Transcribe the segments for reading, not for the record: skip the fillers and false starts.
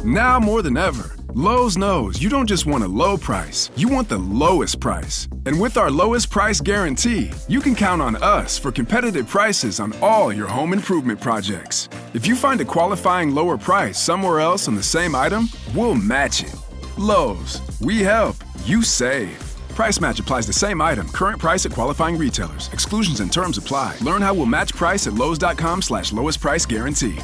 Now more than ever, Lowe's knows you don't just want a low price, you want the lowest price. And with our lowest price guarantee, you can count on us for competitive prices on all your home improvement projects. If you find a qualifying lower price somewhere else on the same item, we'll match it. Lowe's, we help, you save. Price match applies to same item. Current price at qualifying retailers. Exclusions and terms apply. Learn how we'll match price at lowes.com/lowest price guarantee.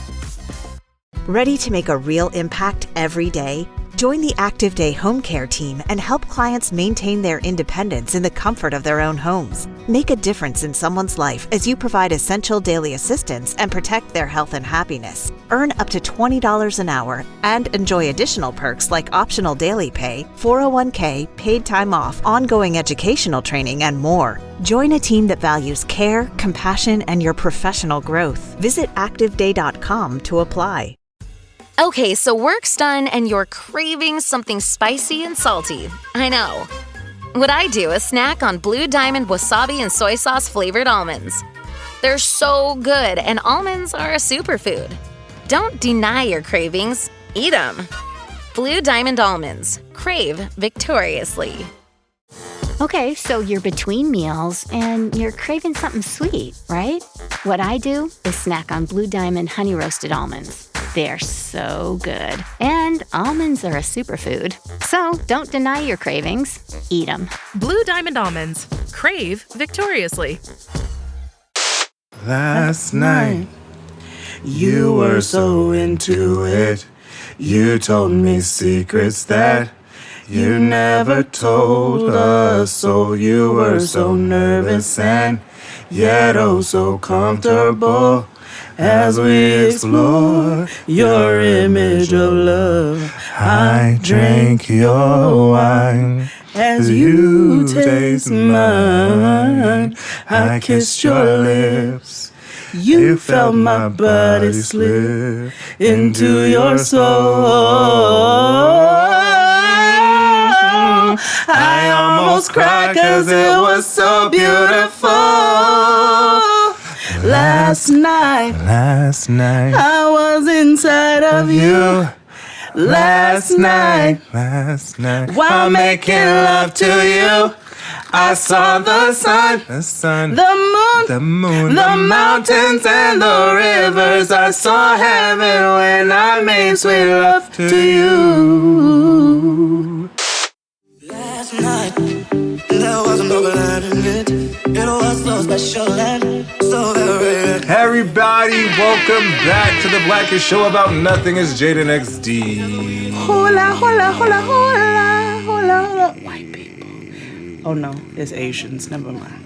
Ready to make a real impact every day? Join the Active Day Home Care team and help clients maintain their independence in the comfort of their own homes. Make a difference in someone's life as you provide essential daily assistance and protect their health and happiness. Earn up to $20 an hour and enjoy additional perks like optional daily pay, 401k, paid time off, ongoing educational training, and more. Join a team that values care, compassion, and your professional growth. Visit activeday.com to apply. Okay, so work's done and you're craving something spicy and salty. I know. What I do is snack on Blue Diamond wasabi and soy sauce flavored almonds. They're so good, and almonds are a superfood. Don't deny your cravings. Eat them. Blue Diamond almonds. Crave victoriously. Okay, so you're between meals and you're craving something sweet, right? What I do is snack on Blue Diamond honey roasted almonds. They're so good. And almonds are a superfood. So don't deny your cravings. Eat them. Blue Diamond almonds. Crave victoriously. Last night, you were so into it. You told me secrets that you never told us. So you were so nervous and yet oh so comfortable. As we explore your image of love, I drank your wine. As you taste mine, I kissed your lips. You felt my body slip into your soul. I almost cried 'cause it was so beautiful. Last night, I was inside of you. Last night, while making love to you, I saw the sun, the moon, the mountains and the rivers. I saw heaven when I made sweet love to you. Last night, there was no overlanding it. It was so special and so very. Everybody, welcome back to the Blackest Show About Nothing. It's Jaden XD. Hola, hola, hola, hola, hola, hola. White people. Oh no, it's Asians. Never mind.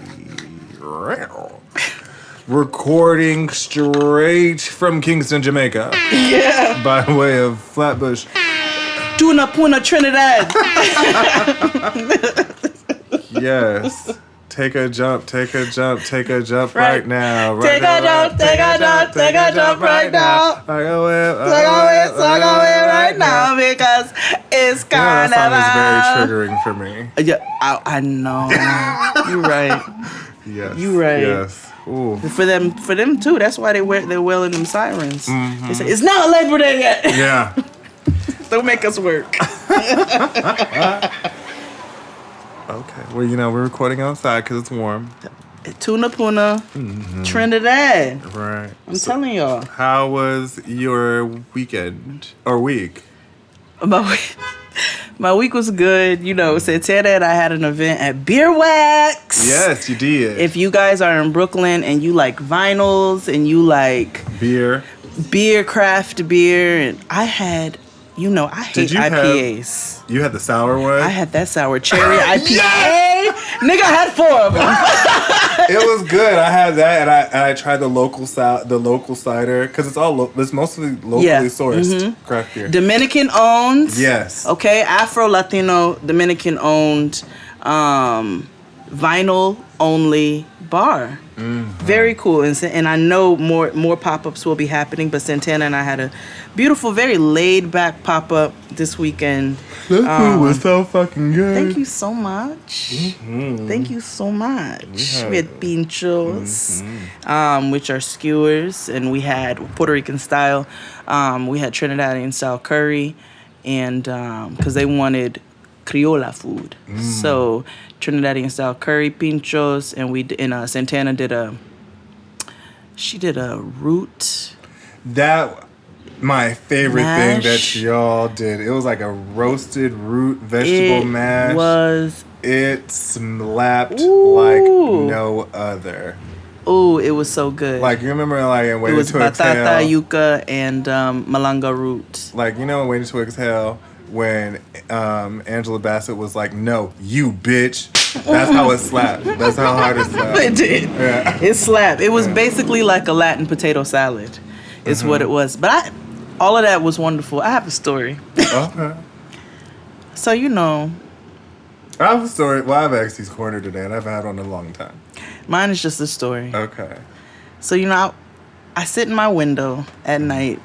Recording straight from Kingston, Jamaica. Yeah. By way of Flatbush. Tuna Puna, Trinidad. Yes. Take a jump right now. Take a jump right now. Take a right now because it's carnival. That song is very triggering for me. Yeah, I know. You're right. Yes. You're right. Yes. Ooh. For them too. That's why they're wailing them sirens. Mm-hmm. They say it's not Labor Day yet. Yeah. Don't make us work. Okay. Well, we're recording outside because it's warm. Tuna Puna, Trinidad. Right. I'm telling y'all. How was your weekend or week? My week was good. Santana and I had an event at Beer Wax. Yes, you did. If you guys are in Brooklyn and you like vinyls and you like beer, craft beer, and I had... I hate IPAs. You had the sour one? I had that sour cherry IPA. Yes! Nigga, I had 4 of them. It was good. I had that, and I tried the local cider because it's mostly locally sourced craft beer. Dominican owned. Yes. Okay, Afro Latino Dominican owned, vinyl only bar. Very cool. And I know more pop-ups will be happening, but Santana and I had a beautiful, very laid-back pop-up this weekend. That food was so fucking good. Thank you so much. Thank you so much. We had pinchos, which are skewers, and we had Puerto Rican style. We had Trinidadian style curry, and because they wanted Criolla food, so Trinidadian style curry, pinchos, and Santana did a root. That my favorite mash. thing that y'all did. It was like a roasted root vegetable mash. It slapped like no other. Oh, it was so good. Like, you remember, like, in it Waiting was to Exhale? batata, yuca, and malanga root. Like, you know, in Waiting to Exhale, when Angela Bassett was like, "No, you bitch." That's how it slapped. That's how hard it slapped. It did. Yeah. It slapped. It was basically like a Latin potato salad. Is what it was. But all of that was wonderful. I have a story. Okay. So, you know. I have a story. Well, I have Xy's Corner today, and I haven't had one in a long time. Mine is just a story. Okay. So, you know, I sit in my window at night,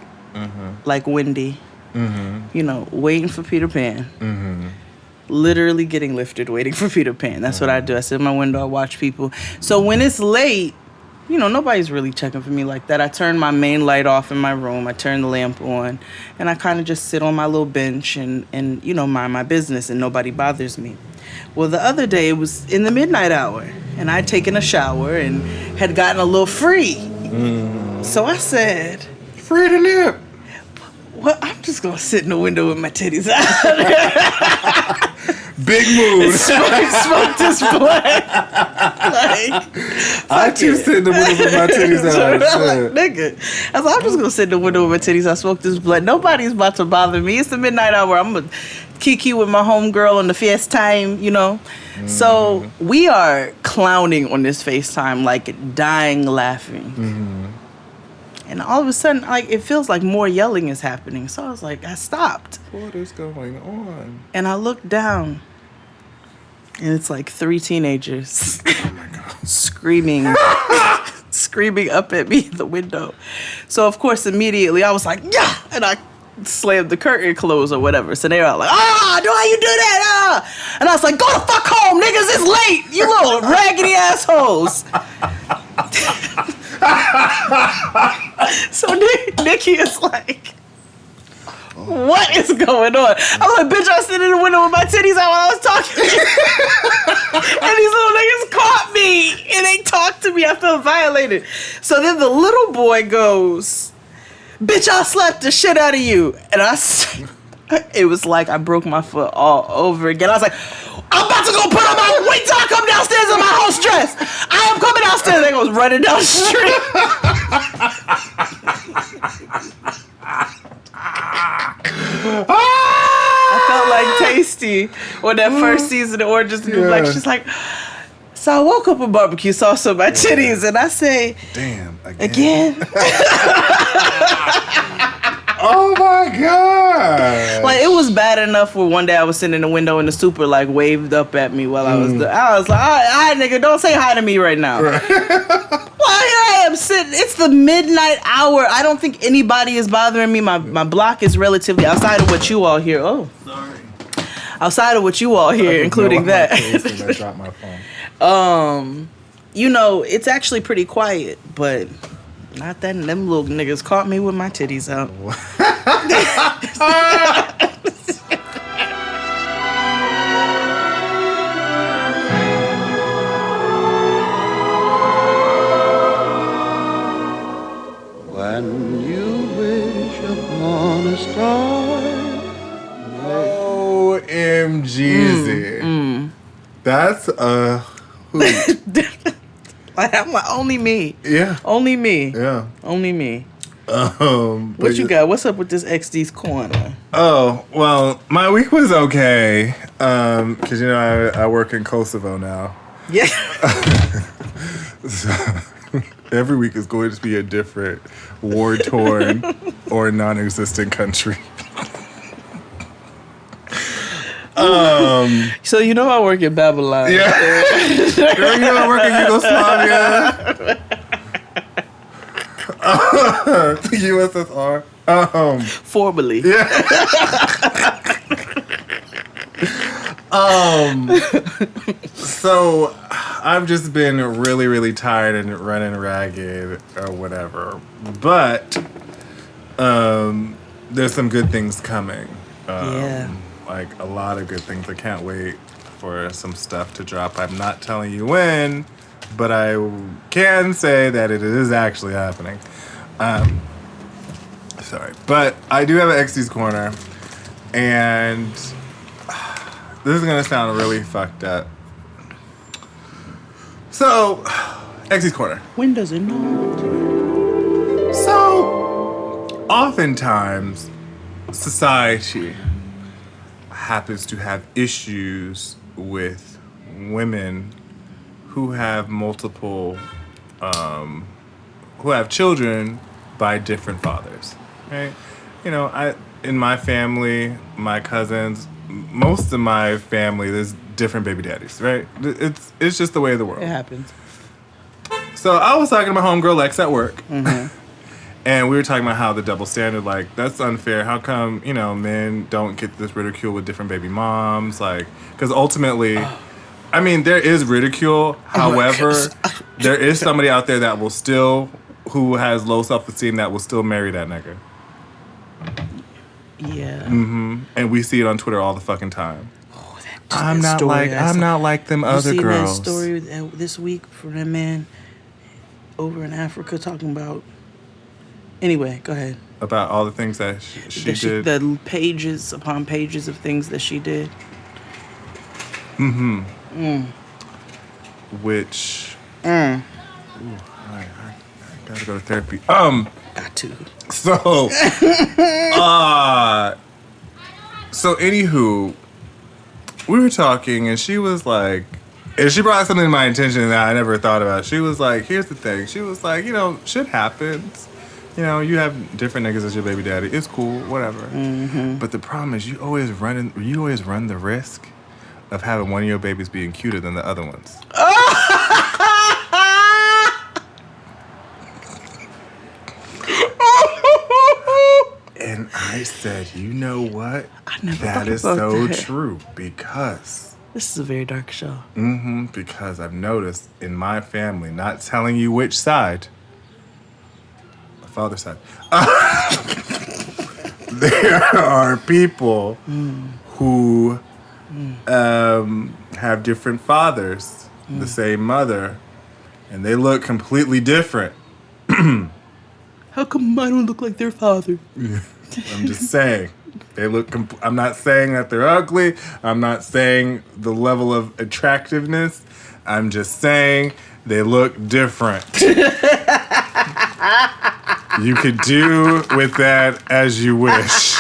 like Wendy, you know, waiting for Peter Pan. Literally getting lifted, waiting for Peter Pan. That's what I do. I sit in my window, I watch people. So when it's late, you know, nobody's really checking for me like that. I turn my main light off in my room. I turn the lamp on. And I kind of just sit on my little bench and, you know, mind my business, and nobody bothers me. Well, the other day, it was in the midnight hour, and I'd taken a shower and had gotten a little free. So I said, "Free to nip." Well, I'm just going to sit in the window with my titties out. Big mood. Smoke this blunt. I too sit in the window with my titties out. Like, nigga. I was like, I'm just going to sit in the window with my titties out, smoke this blunt. Nobody's about to bother me. It's the midnight hour. I'm going to kiki with my homegirl on the FaceTime, you know. So we are clowning on this FaceTime, like dying laughing. And all of a sudden, like, it feels like more yelling is happening. So I was like, I stopped. What is going on? And I looked down, and it's like 3 teenagers screaming, screaming up at me in the window. So, of course, immediately I was like, yeah! And I slammed the curtain closed or whatever. So they were all like, why you do that? And I was like, go the fuck home, niggas, it's late, you little raggedy assholes. So Nikki is like, what is going on? I'm like, bitch, I was sitting in the window with my titties out while I was talking to you. And these little niggas caught me and they talked to me. I felt violated. So then the little boy goes, bitch, I'll slap the shit out of you. And it was like I broke my foot all over again. I was like, I'm about to go put on my, wait till I come downstairs in my house dress. I am coming downstairs. They goes running down the street. I felt like Tasty on that first season of Orange is the New Black. She's like, so I woke up with barbecue sauce on my titties, and I say, damn, again? Oh my God! Like, it was bad enough where one day I was sitting in the window and the super like waved up at me while I was like, all right, nigga, don't say hi to me right now. Right. Well, here I am sitting. It's the midnight hour. I don't think anybody is bothering me. My block is relatively outside of what you all hear. Oh, sorry. Outside of what you all hear, including that. I dropped my phone. You know, it's actually pretty quiet, but not that them little niggas caught me with my titties out. When you wish upon a star. OMG. That's a hoot. I'm like, only me. Yeah. Only me. Yeah. Only me. What you got? What's up with this XD's corner? Oh, well, my week was okay. Because, you know, I work in Kosovo now. Yeah. So, every week is going to be a different war-torn or non-existent country. So you know I work in Babylon. Yeah. Girl, you know I work in Yugoslavia. The USSR. Formerly. Yeah. So I've just been really, really tired and running ragged or whatever. But there's some good things coming. Yeah. Like a lot of good things. I can't wait for some stuff to drop. I'm not telling you when, but I can say that it is actually happening. Sorry. But I do have an XD's Corner, and this is going to sound really fucked up. So, XD's Corner. When does it not? So, oftentimes, society happens to have issues with women who have multiple, who have children by different fathers, right? You know, in my family, my cousins, most of my family, there's different baby daddies, right? It's just the way of the world. It happens. So I was talking to my homegirl Lex at work. And we were talking about how the double standard, like, that's unfair. How come, you know, men don't get this ridicule with different baby moms? Like, because ultimately, I mean, there is ridicule. However, there is somebody out there that will still, who has low self-esteem, that will still marry that nigga. Yeah. And we see it on Twitter all the fucking time. Oh, I'm not like them other girls. You seen that story this week from that man over in Africa talking about... Anyway, go ahead. About all the things that she did. The pages upon pages of things that she did. Which... I gotta go to therapy. Got to. So... So, anywho, we were talking, and she was like... And she brought something to my attention that I never thought about. She was like, here's the thing. She was like, you know, shit happens. You know, you have different niggas as your baby daddy. It's cool, whatever. But the problem is you always run the risk of having one of your babies being cuter than the other ones. And I said, you know what? That is so true, because... This is a very dark show. Because I've noticed in my family, not telling you which side... father's side. There are people who have different fathers, the same mother, and they look completely different. How come I don't look like their father? I'm just saying. They look. I'm not saying that they're ugly. I'm not saying the level of attractiveness. I'm just saying they look different. You could do with that as you wish.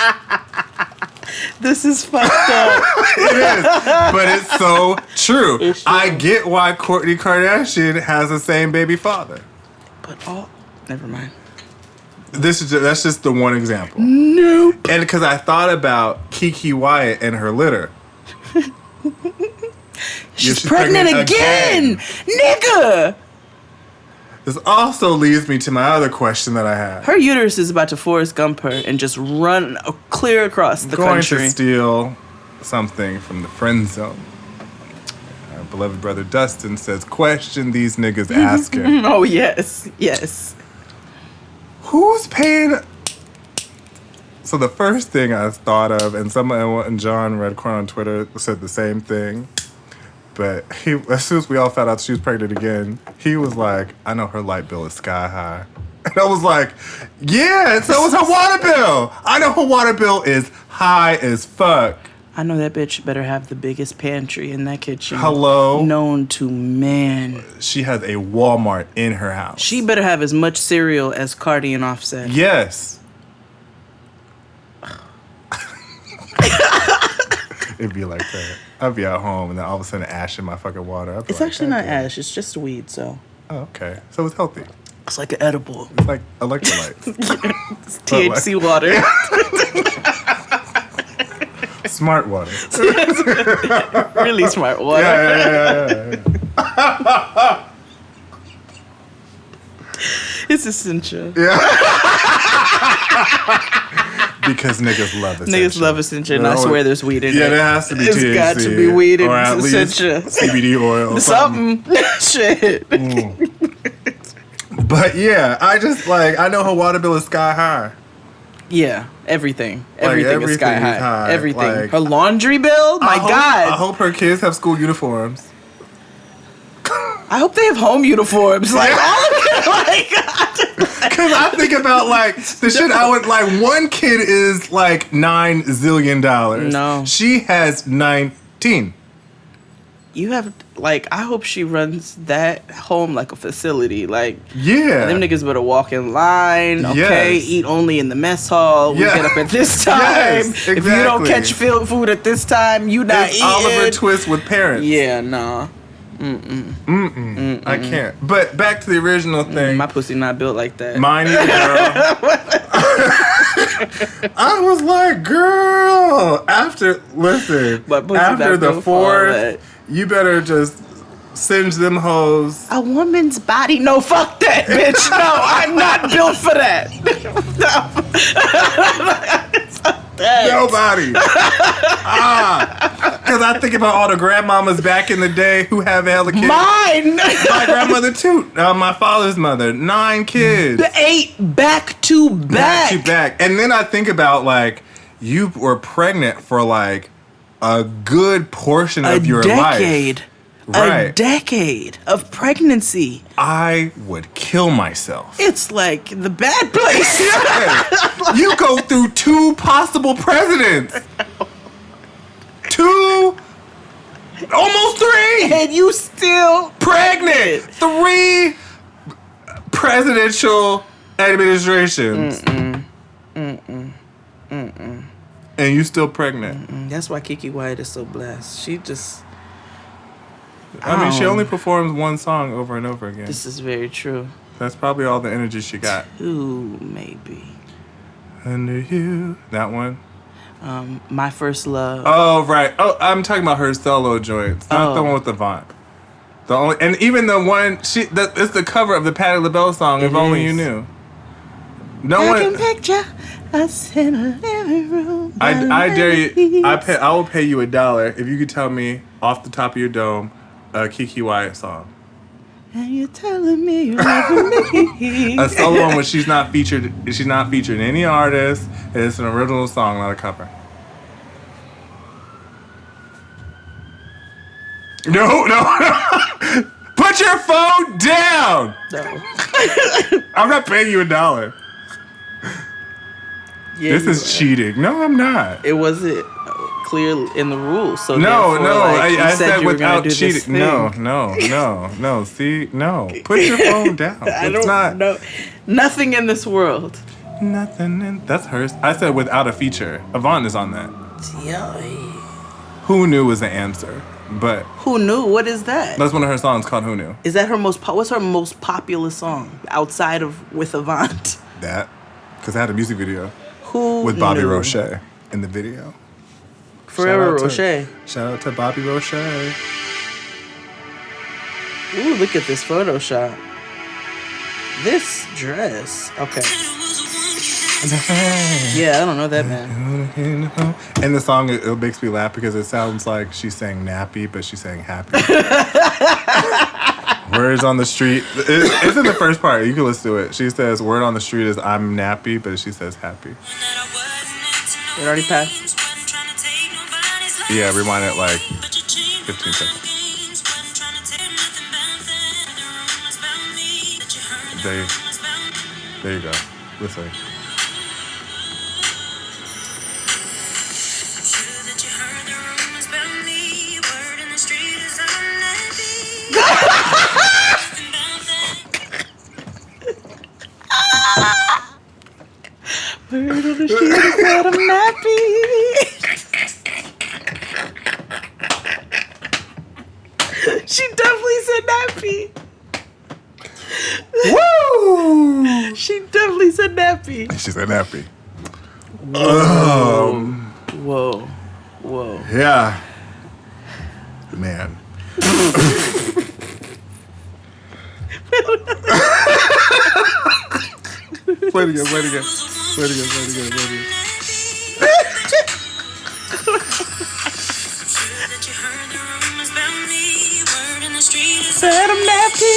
This is fucked up. It is, but it's so true. It's true. I get why Kourtney Kardashian has the same baby father. But never mind. That's just the one example. Nope. And because I thought about Keke Wyatt and her litter. She's pregnant again, nigga. This also leads me to my other question that I have. Her uterus is about to Forrest Gump her and just run clear across the country. Going to steal something from the friend zone. Our beloved brother Dustin says, question these niggas asking. Oh, yes. Yes. Who's paying... So the first thing I thought of, and John Redcorn on Twitter said the same thing, but as soon as we all found out she was pregnant again, he was like, I know her light bill is sky high. And I was like, yeah, and so is her water bill. I know her water bill is high as fuck. I know that bitch better have the biggest pantry in that kitchen. Hello? Known to man. She has a Walmart in her house. She better have as much cereal as Cardi and Offset. Yes. It'd be like that. I'd be at home and then all of a sudden ash in my fucking water. It's actually not ash. It's just weed, so. Oh, okay. So it's healthy. It's like an edible. It's like electrolytes. It's THC water. Smart water. Really smart water. Yeah. It's essential. Yeah. Because niggas love Essentia. Niggas love Essentia, and I swear there's weed in it. Yeah, there has to be It's THC. got to be weed in or at least Essentia. CBD oil. Or something. Shit. But yeah, I just I know her water bill is sky high. Yeah, everything. Everything is sky is high. Everything. Her laundry bill? God. I hope her kids have school uniforms. I hope they have home uniforms. All of it. Because I think about the shit I would one kid is $9 zillion. No. She has 19. You have I hope she runs that home like a facility. Yeah. Them niggas better walk in line, okay? Yes. Eat only in the mess hall. We get up at this time. Yes, exactly. If you don't catch food at this time, you not it's eating. Oliver Twist with parents. Yeah, nah. I can't. But back to the original thing. My pussy not built like that. Mine either, girl. I was like, girl, after the fourth, you better just singe them hoes. A woman's body? No, fuck that, bitch. No, I'm not built for that. Nobody. Because I think about all the grandmamas back in the day who have hella kids. Mine. My grandmother too. My father's mother, 9 kids. 8 back to back. Back to back. And then I think about you were pregnant for a good portion of your life. Right. A decade of pregnancy. I would kill myself. It's like the bad place. You go through 2 possible presidents. 2, almost 3. And you still pregnant. 3 presidential administrations. And you still pregnant. That's why Kiki Wyatt is so blessed. She just... she only performs one song over and over again. This is very true. That's probably all the energy she got. 2, maybe. Under you. That one? My First Love. Oh, right. Oh, I'm talking about her solo joints. Not the one with Avant. And even the one, it's the cover of the Patti LaBelle song, If Only You Knew. I can picture us in a living room. I dare you. I will pay you $1 if you could tell me off the top of your dome a Kiki Wyatt song. And you're telling me you love me. A solo one where she's not featured in any artist. It's an original song, not a cover. No. Put your phone down. No. I'm not paying you $1. Yeah, this is cheating. No, I'm not. It wasn't clear in the rules. So no. I said you without cheating. No. See, no. Put your phone down. It's not. No. Nothing in this world. That's hers. I said without a feature. Avant is on that. Yeah. Who Knew was the answer, but Who Knew? What is that? That's one of her songs called Who Knew. Is that her what's her most popular song outside of With Avant? That, because I had a music video. Who with Bobby knew? Roche in the video. Forever Roche. Shout out to Bobby Roche. Ooh, look at this Photoshop. This dress. Okay. Yeah, I don't know that man. And the song, it makes me laugh because it sounds like she's saying nappy, but she's saying happy. Words on the street. It's in the first part. You can listen to it. She says, word on the street is I'm nappy, but she says happy. It already passed? Yeah, rewind it 15 seconds. There you go. Listen. Word on the street is that I'm nappy. She definitely said nappy. Woo! She definitely said nappy. She said nappy. Whoa. Yeah. Man. Play it again. Said I'm nappy.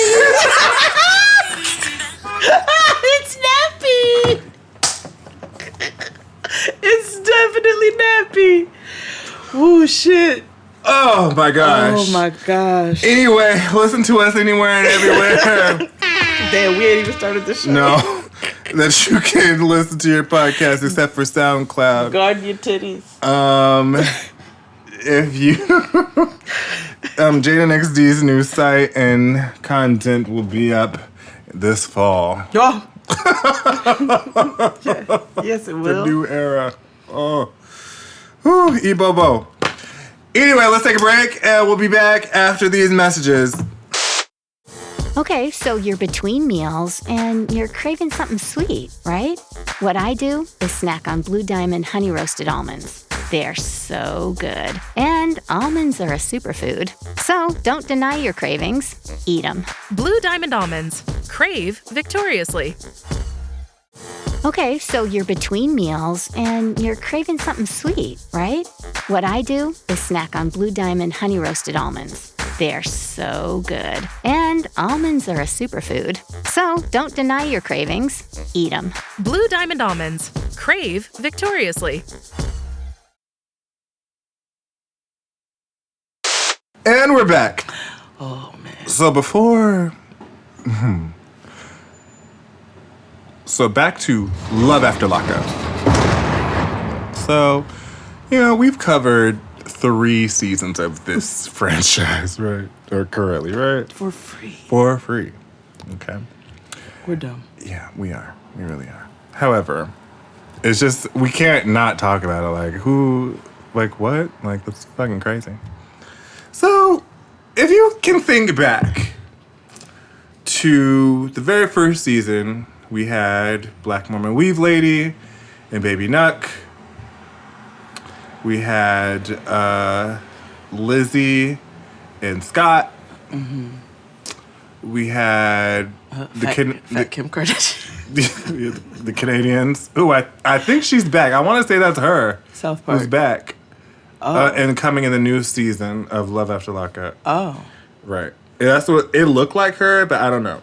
It's nappy. It's definitely nappy. Oh, shit. Oh, my gosh. Oh, my gosh. Anyway, listen to us anywhere and everywhere. Damn, we ain't even started the show. No. That you can listen to your podcast except for SoundCloud. Guard your titties. If you... Jaden XD's new site and content will be up this fall. Oh. Yes, it will. The new era. Oh. Whew, E-Bobo. Anyway, let's take a break, and we'll be back after these messages. Okay, so you're between meals and you're craving something sweet, right? What I do is snack on Blue Diamond honey roasted almonds. They're so good. And almonds are a superfood. So don't deny your cravings. Eat them. Blue Diamond almonds. Crave victoriously. Okay, so you're between meals and you're craving something sweet, right? What I do is snack on Blue Diamond honey roasted almonds. They're so good. And almonds are a superfood. So don't deny your cravings. Eat them. Blue Diamond almonds. Crave victoriously. And we're back. Oh, man. So before... So back to Love After Lockup. So, we've covered 3 seasons of this franchise, right? Or currently, right? For free. For free. Okay. We're dumb. Yeah, we are. We really are. However, it's just, we can't not talk about it. Like, who, like, what? Like, that's fucking crazy. So, if you can think back to the very first season, we had Black Mormon Weave Lady and Baby Nuck. We had Lizzie and Scott. Mm-hmm. We had Fat Kim Kardashian. the Canadians. Ooh, I think she's back. I want to say that's her. South Park. Who's back. Oh. And coming in the new season of Love After Lockup. Oh. Right. Yeah, that's what it looked like her, but I don't know.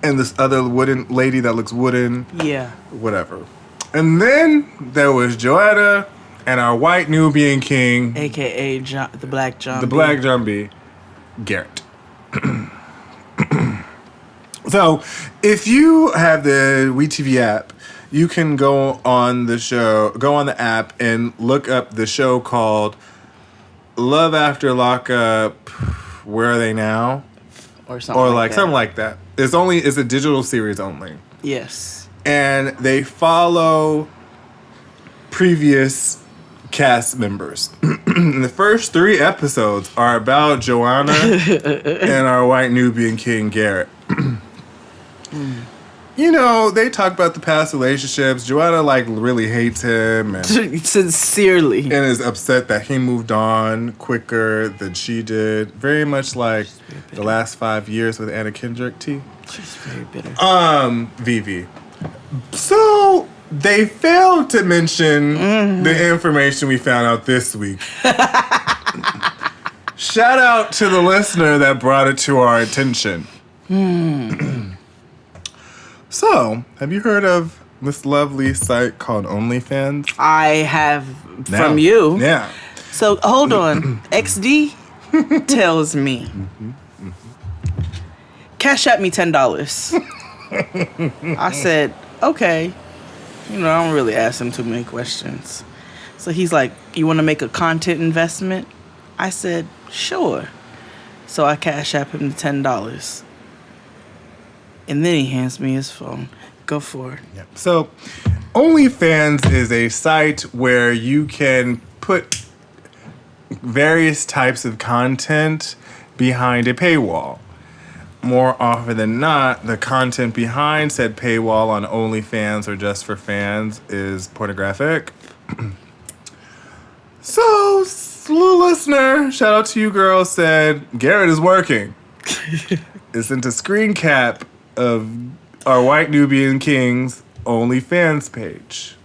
And this other wooden lady that looks wooden. Yeah. Whatever. And then there was Joanna and our white Nubian king. A.K.A. the Black John The B. Black John B. Garrett. So, if you have the WeTV app, you can go on the app and look up the show called Love After Lockup. Where are they now? Or something like that. Something like that. It's a digital series only. Yes. And they follow previous cast members. And the first 3 episodes are about Joanna and our white Nubian king Garrett. They talk about the past relationships. Joanna really hates him and sincerely, and is upset that he moved on quicker than she did. Very much like the last 5 years with Anna Kendrick T. She's very bitter. Vivi. So they failed to mention the information we found out this week. Shout out to the listener that brought it to our attention. So, have you heard of this lovely site called OnlyFans? I have from you. Yeah. So, hold on. XD tells me, cash at me $10. I said, okay. I don't really ask him too many questions. So he's like, you want to make a content investment? I said, sure. So I cash app him the $10. And then he hands me his phone. Go for it. Yeah. So, OnlyFans is a site where you can put various types of content behind a paywall. more often than not, the content behind said paywall on OnlyFans or Just for Fans is pornographic. So, little listener, shout out to you girls, said, Garrett is working. It sent a screen cap of our White Nubian King's OnlyFans page.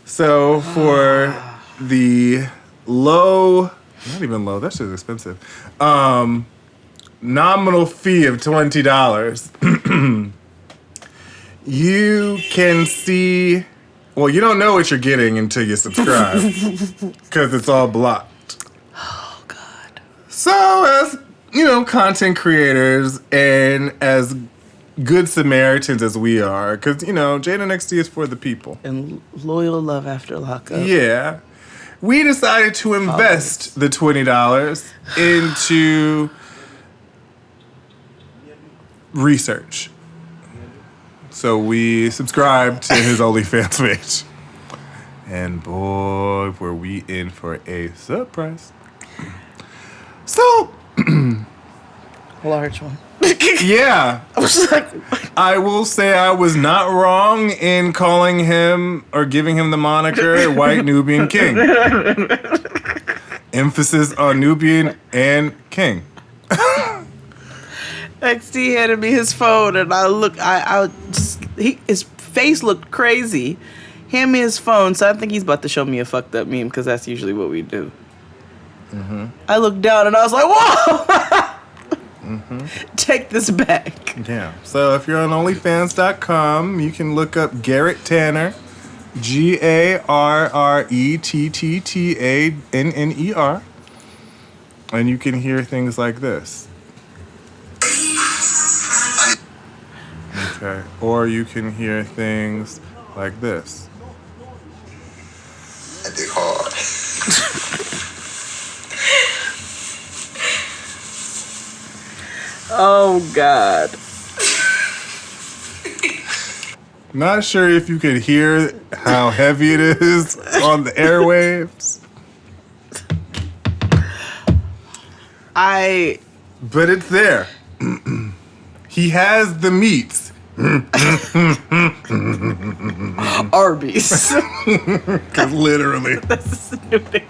So, for the low, not even low, that shit is expensive, nominal fee of $20, you can see, well, you don't know what you're getting until you subscribe, because it's all blocked. Oh, God. So, as, content creators and as good Samaritans as we are, because, Jada XD is for the people. And loyal love after lockup. Yeah. We decided to invest the $20 into research. So we subscribed to his OnlyFans page. And boy, were we in for a surprise. So, large one. Yeah. I was like, I will say I was not wrong in calling him or giving him the moniker White Nubian King. Emphasis on Nubian and King. XD handed me his phone, and his face looked crazy. Hand me his phone, so I think he's about to show me a fucked up meme, because that's usually what we do. Mm-hmm. I looked down, and I was like, whoa! Take this back. Yeah. So if you're on OnlyFans.com, you can look up Garrett Tanner, GarrettTanner, and you can hear things like this. Okay. Or you can hear things like this. I dig hard. Oh, God. Not sure if you could hear how heavy it is on the airwaves. But it's there. He has the meats. Arby's. Because literally. That's a new nickname.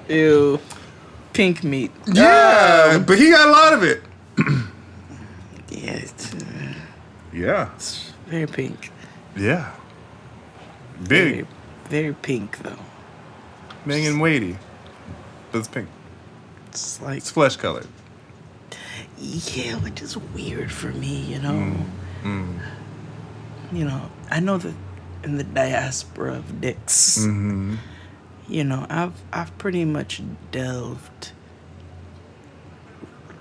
Ew. Pink meat. Yeah, but he got a lot of it. Yeah. It's very pink. Yeah. Big. Very, very pink, though. Big and weighty. But it's pink. It's like... It's flesh colored. Yeah, which is weird for me, You know, I know that in the diaspora of dicks, I've pretty much delved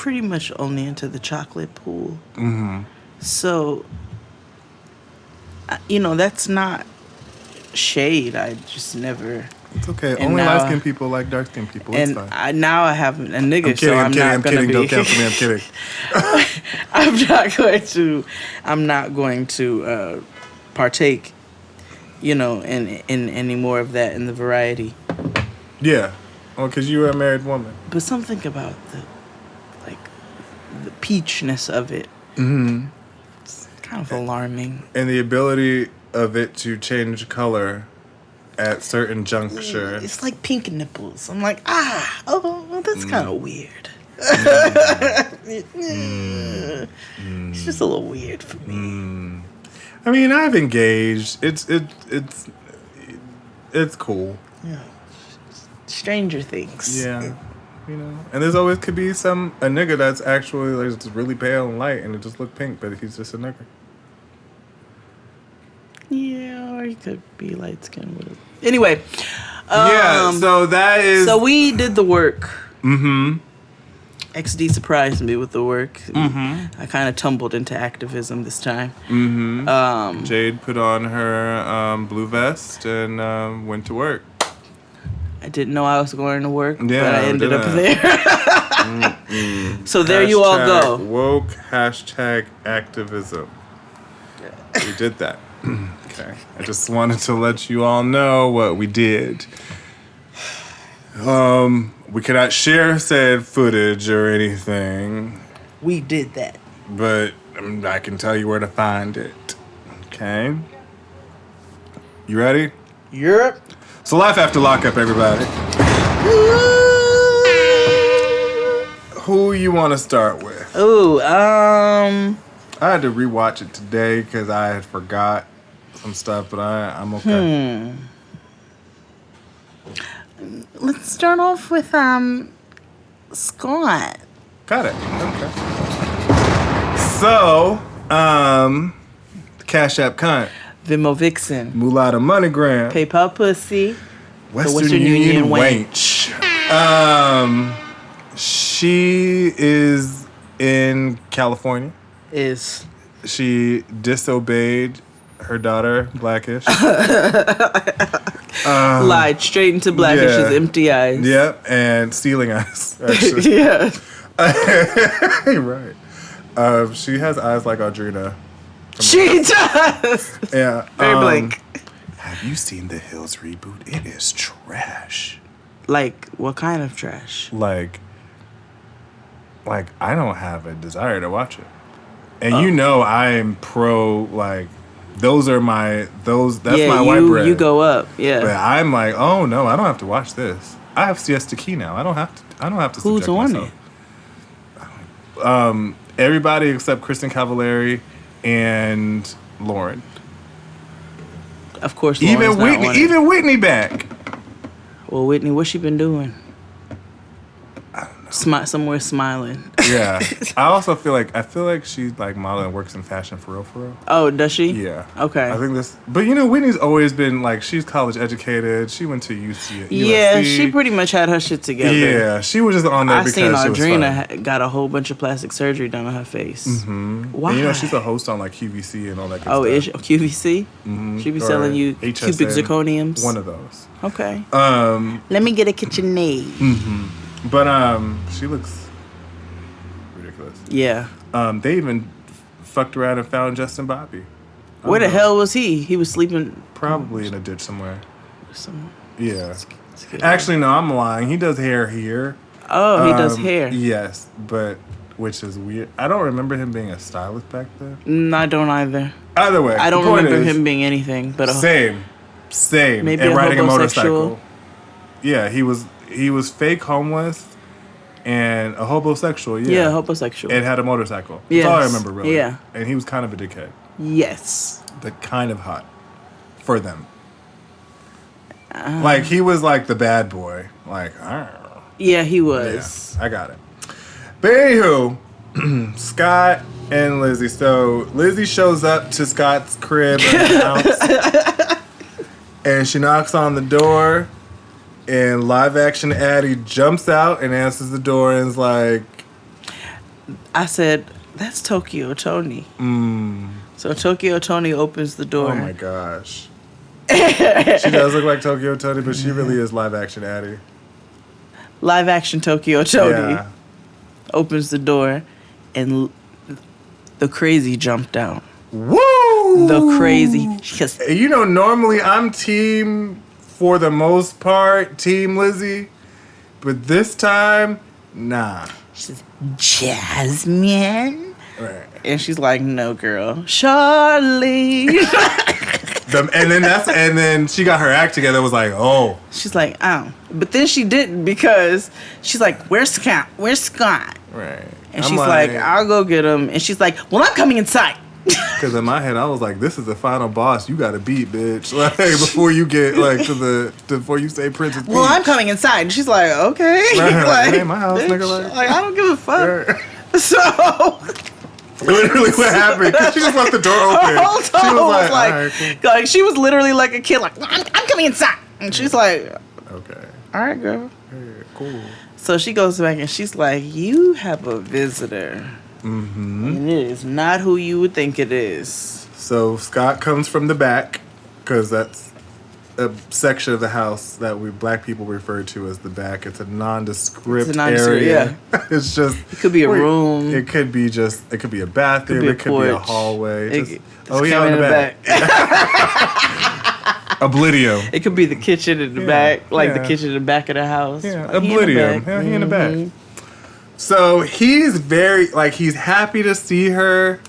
pretty much only into the chocolate pool. Mm-hmm. So, that's not shade. I just never... It's okay. Only light-skinned people like dark-skinned people. It's fine. Now I have a nigga, I'm kidding, I'm not going to be... Don't cancel me. I'm kidding. I'm not going to partake, in any more of that in the variety. Yeah. Well, because you are a married woman. But something about the peachness of it. Mm-hmm. It's kind of alarming. And the ability of it to change color at certain junctures. It's like pink nipples. I'm like, that's kind of weird. It's just a little weird for me. I mean, I've engaged. It's cool. Yeah. Stranger Things. Yeah. And there's always could be a nigga that's actually like just really pale and light and it just look pink, but he's just a nigga. Yeah, or he could be light skinned with it. Anyway. So that is... So we did the work. Mm-hmm. XD surprised me with the work. Mm-hmm. I kind of tumbled into activism this time. Mm-hmm. Jade put on her blue vest and went to work. I didn't know I was going to work, but I ended up there. So there you all go. Woke #activism. We did that. Okay. I just wanted to let you all know what we did. We cannot share said footage or anything, We did that. but I can tell you where to find it. Okay? You ready? Europe. So life after lockup, everybody. Who you want to start with? Ooh, I had to rewatch it today because I had forgot some stuff, but I'm okay. Let's start off with Scott. Got it. Okay. So, Cash App Cunt, Venmo Vixen. Mulata Moneygram, PayPal Pussy. Western Union Wench. She is in California. Is. She disobeyed her daughter, Blackish. Lied straight into Blackish's empty eyes. Yep, and stealing eyes, actually. Yeah. Right. She has eyes like Audrina. She does. Yeah. Very blank. Have you seen the Hills reboot? It is trash. Like, what kind of trash? Like I don't have a desire to watch it. And you know I am pro, like, that's my white bread. You go up, yeah. But I'm like, oh no, I don't have to watch this. I have Siesta Key now. I don't have to Who's subject on myself. Everybody except Kristen Cavallari and Lauren. Of course, Lauren's even Whitney back. Well, Whitney, what's she been doing? Somewhere smiling. Yeah. I also feel like she's like modeling, works in fashion for real. Oh, does she? Yeah. Okay. I think but Whitney's always been like, she's college educated. She went to UC. Yeah, USC. she pretty much had her shit together. Yeah, she was just on there because seen she was Audrina got a whole bunch of plastic surgery done on her face. Mm-hmm. Why? And she's a host on like QVC and all that good stuff. Oh, is she, QVC? Mm-hmm. She be selling you HSN, cubic zirconiums? One of those. Okay. Let me get a KitchenAid. Mm-hmm. But she looks ridiculous. Yeah. They even fucked around and found Justin Bobby. Where the hell was he? He was sleeping. Probably in a ditch somewhere. Yeah. Scary. Actually, no, I'm lying. He does hair here. Oh, he does hair. Yes, but which is weird. I don't remember him being a stylist back then. I don't either. Either way, I don't remember him being anything. But same. Maybe and a riding a homosexual. motorcycle. Yeah, he was fake homeless and a homosexual. Yeah, homosexual. And had a motorcycle. Yes. That's all I remember, really. Yeah. And he was kind of a dickhead. Yes. But kind of hot for them. Like, he was like the bad boy. Like, yeah, he was. Yeah, I got it. But anywho, Scott and Lizzie. So Lizzie shows up to Scott's crib and house, and she knocks on the door, and live action Addie jumps out and answers the door and is like, I said, that's Tokyo Tony. So Tokyo Tony opens the door. oh my gosh. She does look like Tokyo Tony, but she really is live action Addie. Live action Tokyo Tony Yeah. opens the door, and the crazy jumped out. Woo! The crazy. Because Normally I'm team, for the most part, team Lizzie. But this time, nah. she's Jasmine. Right. And she's like, no, girl. Charlie. And then she got her act together. It was like, oh. She's like, oh. But then she didn't, because she's like, where's Scott? Where's Scott? Right. And she's like, I'll go get him. And she's like, well, I'm coming inside. Because in my head, I was like, this is the final boss you got to beat, bitch. Like, before you get, like, before you say Princess Peach. Well, I'm coming inside. And she's like, okay. Right, like, hey, my house, bitch, nigga. Like, I don't give a fuck. Right. So... Literally what happened, because she just left the door open. Her whole tone She was was like, like, all right, cool. like, she was literally like a kid, like, I'm coming inside. And she's like, Okay. all right, girl. Yeah, cool. So she goes back and she's like, you have a visitor. Mm-hmm. And it is not who you would think it is. So Scott comes from the back, because that's a section of the house that we black people refer to as the back. It's a nondescript area. Yeah. It's just, it could be a room. It could be a bathroom. It could be a hallway. Camera in the back. Oblivion. It could be the kitchen in the back, like the kitchen in the back of the house. Yeah, like Oblivion. Yeah, he in the back. So he's very, like, he's happy to see her,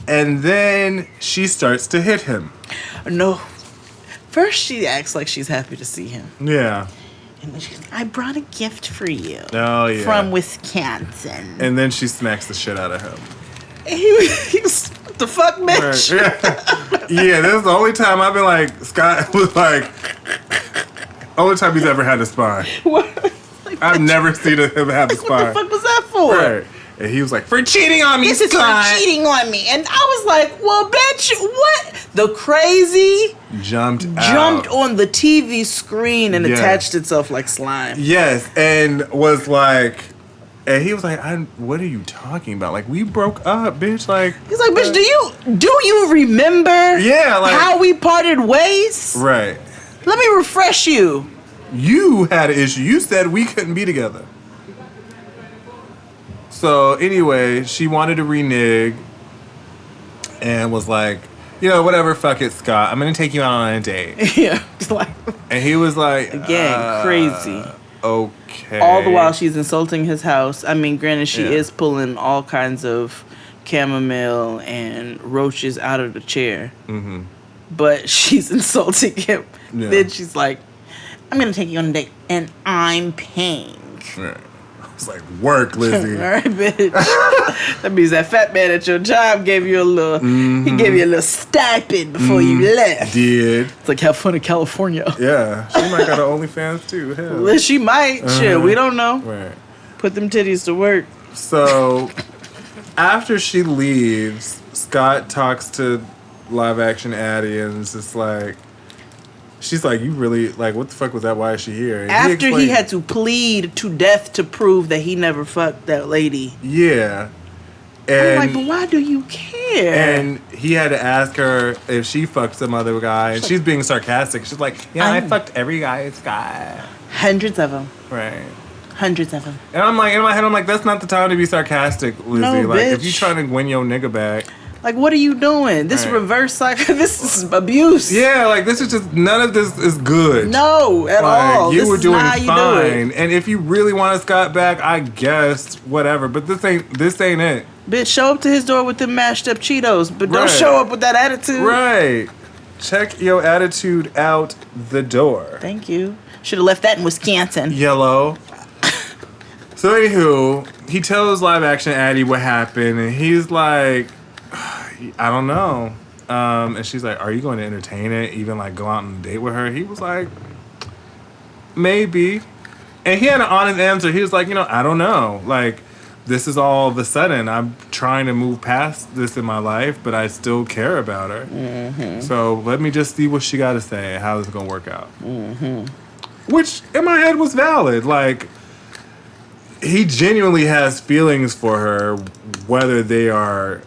and then she starts to hit him. No. First, she acts like she's happy to see him. Yeah. And then she's like, I brought a gift for you. Oh, yeah. From Wisconsin. And then she smacks the shit out of him. He was, what the fuck, bitch? Right. Yeah, this is the only time I've been like, Scott was like, only time he's ever had a spine. What? Like, I've never seen him have a spine. What the fuck was that for? Right. And he was like, for cheating on me, This is for cheating on me. And I was like, well, bitch, what? The crazy jumped on the TV screen and attached itself like slime. Yes, and was like, and he was like, what are you talking about? Like, we broke up, bitch. Like, he's like, bitch, do you remember? Yeah, like how we parted ways? Right. Let me refresh you. You had an issue. You said we couldn't be together. So anyway, she wanted to renege and was like, you know, whatever, fuck it, Scott. I'm gonna take you out on a date. Yeah. Like, and he was like, again, crazy. Okay. All the while she's insulting his house. I mean, granted, she is pulling all kinds of chamomile and roaches out of the chair. Mm-hmm. But she's insulting him. Yeah. Then she's like, I'm going to take you on a date, and I'm paying. Right. It's like, work, Lizzie. All right, bitch. That means that fat man at your job gave you a little, he gave you a little stipend before you left. Did. It's like, have fun in California. Yeah. She might got her OnlyFans too. Hell. Well, she might. Shit, we don't know. Right. Put them titties to work. So, after she leaves, Scott talks to live action Addie and it's just like, she's like, you really, like, what the fuck was that? Why is she here? And after he had to plead to death to prove that he never fucked that lady. Yeah. And I'm like, but why do you care? And he had to ask her if she fucked some other guy. And she's being sarcastic. She's like, yeah, I fucked every guy it's got. Hundreds of them. Right. Hundreds of them. And I'm like, in my head, I'm like, that's not the time to be sarcastic, Lizzie. No, like, bitch. if you trying to win your nigga back. Like, what are you doing? This reverse cycle, this is abuse. Yeah, like, this is just, none of this is good. No, at all. You this were doing fine. do and if you really want Scott back, I guess, whatever. But this ain't it. Bitch, show up to his door with them mashed up Cheetos, but don't show up with that attitude. Right. Check your attitude out the door. Thank you. Should have left that in Wisconsin. Yellow. So, anywho, he tells live action Addie what happened, and he's like, I don't know. And she's like, are you going to entertain it? Even like go out on a date with her? He was like, maybe. And he had an honest answer. He was like, I don't know. Like, this is all of a sudden. I'm trying to move past this in my life, but I still care about her. Mm-hmm. So let me just see what she got to say and how this is going to work out. Mm-hmm. Which in my head was valid. Like, he genuinely has feelings for her, whether they are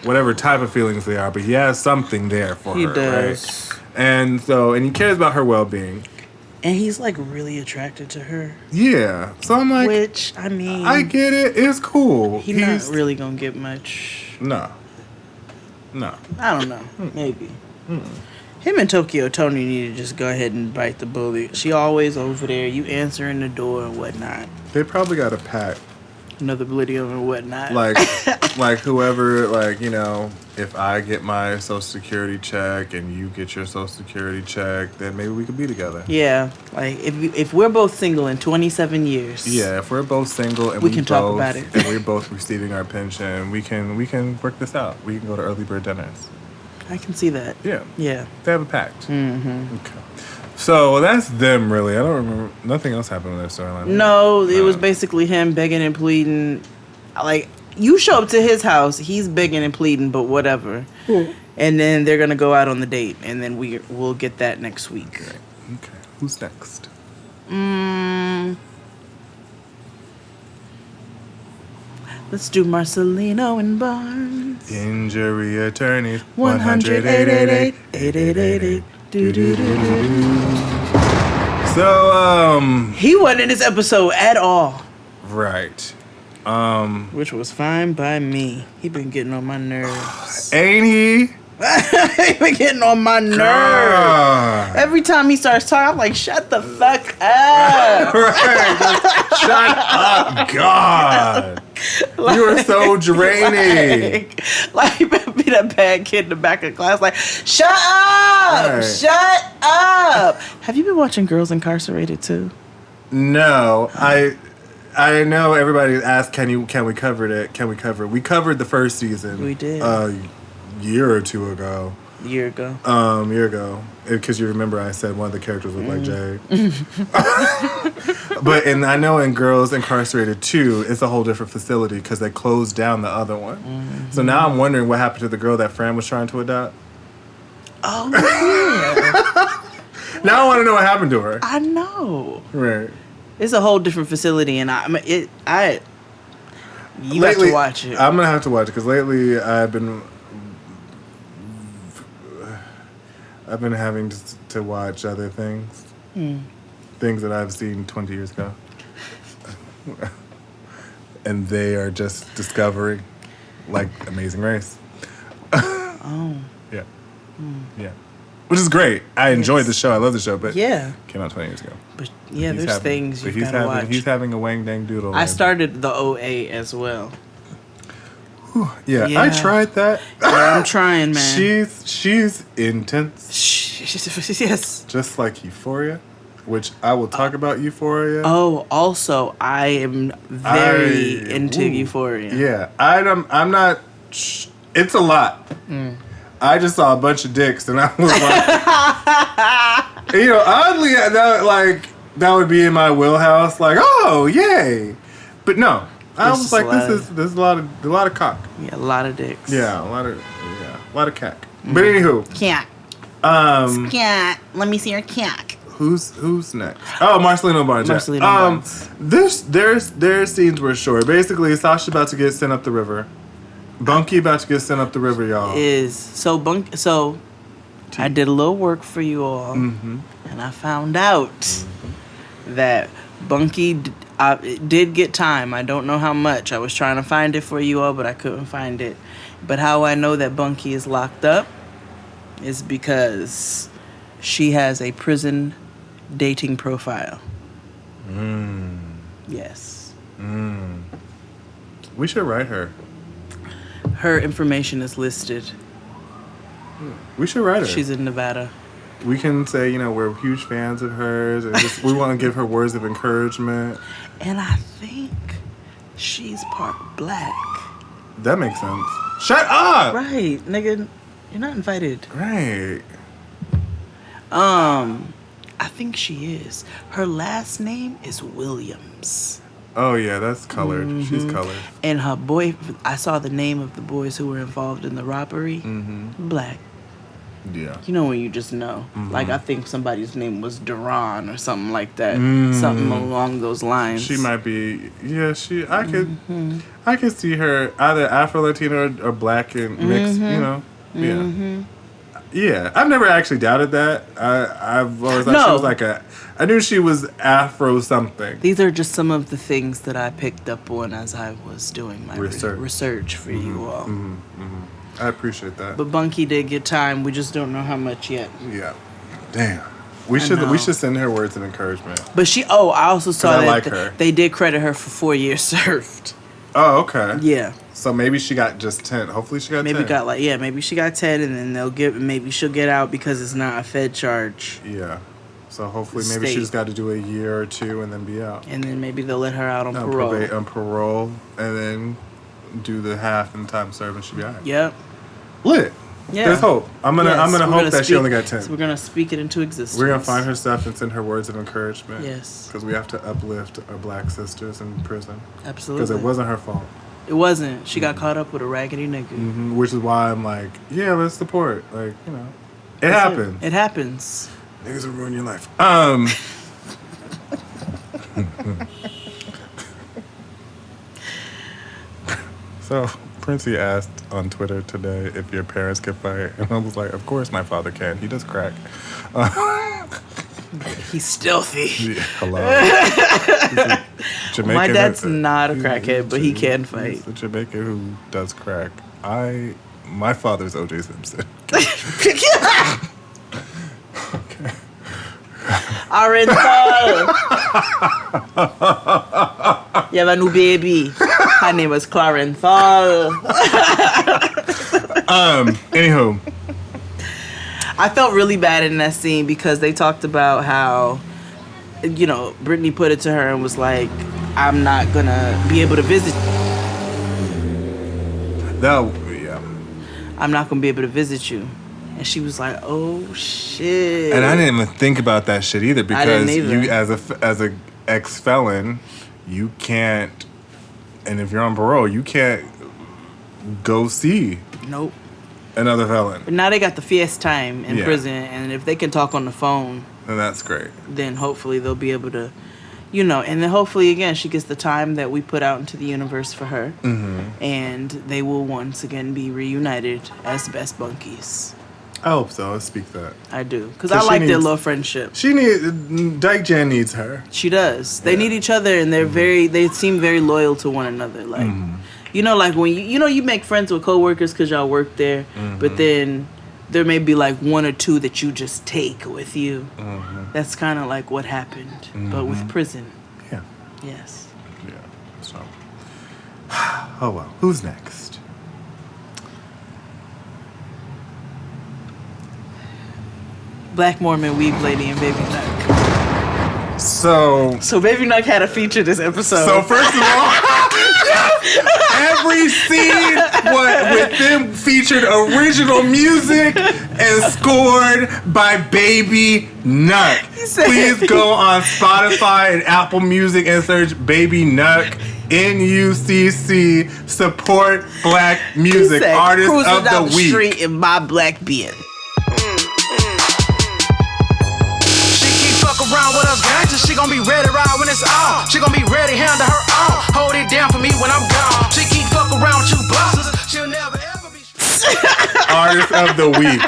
whatever type of feelings they are, but he has something there for her. He does. Right? And he cares about her well-being. And he's like really attracted to her. Yeah. So I'm like, which, I mean, I get it. It's cool. He's not really gonna get much. No. I don't know. Maybe. Him and Tokyo Tony need to just go ahead and bite the bullet. She always over there. You answering the door and whatnot. They probably got a pact. Another Blidium and whatnot. Like whoever, if I get my Social Security check and you get your Social Security check, then maybe we could be together. Yeah, like if we're both single in 27 years. Yeah, if we're both single and we can talk about it, and we're both receiving our pension, we can work this out. We can go to early bird dinners. I can see that. Yeah. Yeah. They have a pact. Mm-hmm. Okay. So that's them, really. I don't remember. Nothing else happened with their storyline. No, it was basically him begging and pleading. Like, you show up to his house, he's begging and pleading, but whatever. And then they're going to go out on the date, and then we'll get that next week. Okay. Who's next? Let's do Marcelino and Barnes. Injury attorneys. 100-888-8888. So, he wasn't in this episode at all. Right. Which was fine by me. He been getting on my nerves. Ain't he? He been getting on my nerves. Every time he starts talking, I'm like, shut the fuck up. Shut up, God. You are so draining. Like, you better be that bad kid in the back of class, like, shut up! Right. Shut up! Have you been watching Girls Incarcerated too? No, I know everybody asked, can we cover it? Can we cover it? We covered the first season. We did. A year or two ago. Year ago. Because you remember I said one of the characters looked like Jay. And I know in Girls Incarcerated 2, it's a whole different facility because they closed down the other one. Mm-hmm. So now I'm wondering what happened to the girl that Fran was trying to adopt. Oh, yeah. Now I want to know what happened to her. I know. Right. It's a whole different facility, and you have to watch it. I'm gonna have to watch it because lately I've been having to watch other things, things that I've seen 20 years ago, and they are just discovering, like Amazing Race. Oh. Yeah. Yeah. Which is great. I enjoyed the show. I love the show, but yeah, came out 20 years ago. But yeah, there's things you've got to watch. He's having a wang dang doodle. I started the OA as well. Yeah, I tried that. Yeah, I'm trying, man. She's intense. Yes. Just like Euphoria, which I will talk about Euphoria. Oh, also, I am very into Euphoria. Yeah, I'm not. It's a lot. I just saw a bunch of dicks, and I was like, oddly, that would be in my wheelhouse. Like, oh, yay! But no, I was like, there's a lot of cock. Yeah, a lot of dicks. Yeah, a lot of cack. Mm-hmm. But anywho, cack. Cat. Let me see your cack. Who's next? Oh, Marcelino Barnes. Marcelino Barnes. Their scenes were short. Basically, Sasha about to get sent up the river. Bunky about to get sent up the river, y'all. So I did a little work for you all, and I found out that Bunky did get time. I don't know how much. I was trying to find it for you all, but I couldn't find it. But how I know that Bunky is locked up is because she has a prison dating profile. Yes. We should write her. Her information is listed. We should write her. She's in Nevada. We can say, we're huge fans of hers, and we want to give her words of encouragement. And I think she's part black. That makes sense. Shut up! Right, nigga. You're not invited. Right. I think she is. Her last name is Williams. Oh, yeah, that's colored. Mm-hmm. She's colored. And her boy, I saw the name of the boys who were involved in the robbery. Black. Yeah. You know when you just know. Like, I think somebody's name was Duran or something like that. Something along those lines. She might be, I could see her either Afro-Latino or black and mixed, Yeah. Yeah, I've never actually doubted that. I've always thought she was like I knew she was Afro something. These are just some of the things that I picked up on as I was doing my research for you all. I appreciate that. But Bunky did get time. We just don't know how much yet. Yeah. Damn. We should send her words of encouragement. But I also saw that her. They did credit her for 4 years served. Oh, okay. Yeah. So maybe she got just 10. Hopefully she got 10. Maybe she got 10 and then maybe she'll get out because it's not a Fed charge. Yeah. So hopefully maybe she just got to do a year or two and then be out. And then maybe they'll let her out on parole. On parole and then do the half and time served and she'll be out. Yep. Lit. Yeah. There's hope. I'm gonna hope that she only got 10. So we're gonna speak it into existence. We're gonna find her stuff and send her words of encouragement. Yes. Because we have to uplift our black sisters in prison. Absolutely. Because it wasn't her fault. It wasn't. She got caught up with a raggedy nigga. Which is why I'm like, yeah, let's support. Like, it happens. It happens. Niggas will ruin your life. So, Princey asked on Twitter today if your parents could fight, and I was like, of course my father can. He does crack. He's stealthy. Yeah, hello. Jamaican. My dad's not a crackhead, but he can fight. He's a Jamaican who does crack. My father's O.J. Simpson. Arenthal. You have a new baby. Her name was Clarenthal. Anywho. I felt really bad in that scene because they talked about how, you know, Brittany put it to her and was like, I'm not gonna be able to visit. Yeah. I'm not gonna be able to visit you. And she was like, oh shit. And I didn't even think about that shit either because I didn't either. you as a ex-felon, you can't, and if you're on parole, you can't go see Nope. another felon. But now they got the fierce time in Yeah. prison, and if they can talk on the phone, And that's great. then hopefully they'll be able to, you know, and then hopefully again she gets the time that we put out into the universe for her, and they will once again be reunited as best bunkies. I hope so. Let's speak that. I do, because 'Cause I she like their needs- little friendship. Dyke Jan needs her. She does. They need each other, and they seem very loyal to one another. Like, you know, like when you make friends with coworkers because y'all work there, but then there may be like one or two that you just take with you. That's kind of like what happened, but with prison. Yeah. Yes. Yeah. So. Oh well. Who's next? Black Mormon Weave Lady and Baby Nuck. So Baby Nuck had a feature this episode. So first of all, every scene with them featured original music and scored by Baby Nuck. Please go on Spotify and Apple Music and search Baby Nuck. NUCC. Support black music. Artist cruising of down the the week. street in my black beard. Around with us gangsters, she gon' be ready to ride when it's on. She gon' be ready, handle her own. Hold it down for me when I'm gone. She keep fuck around with you bosses. She'll never ever be. Artist of the week,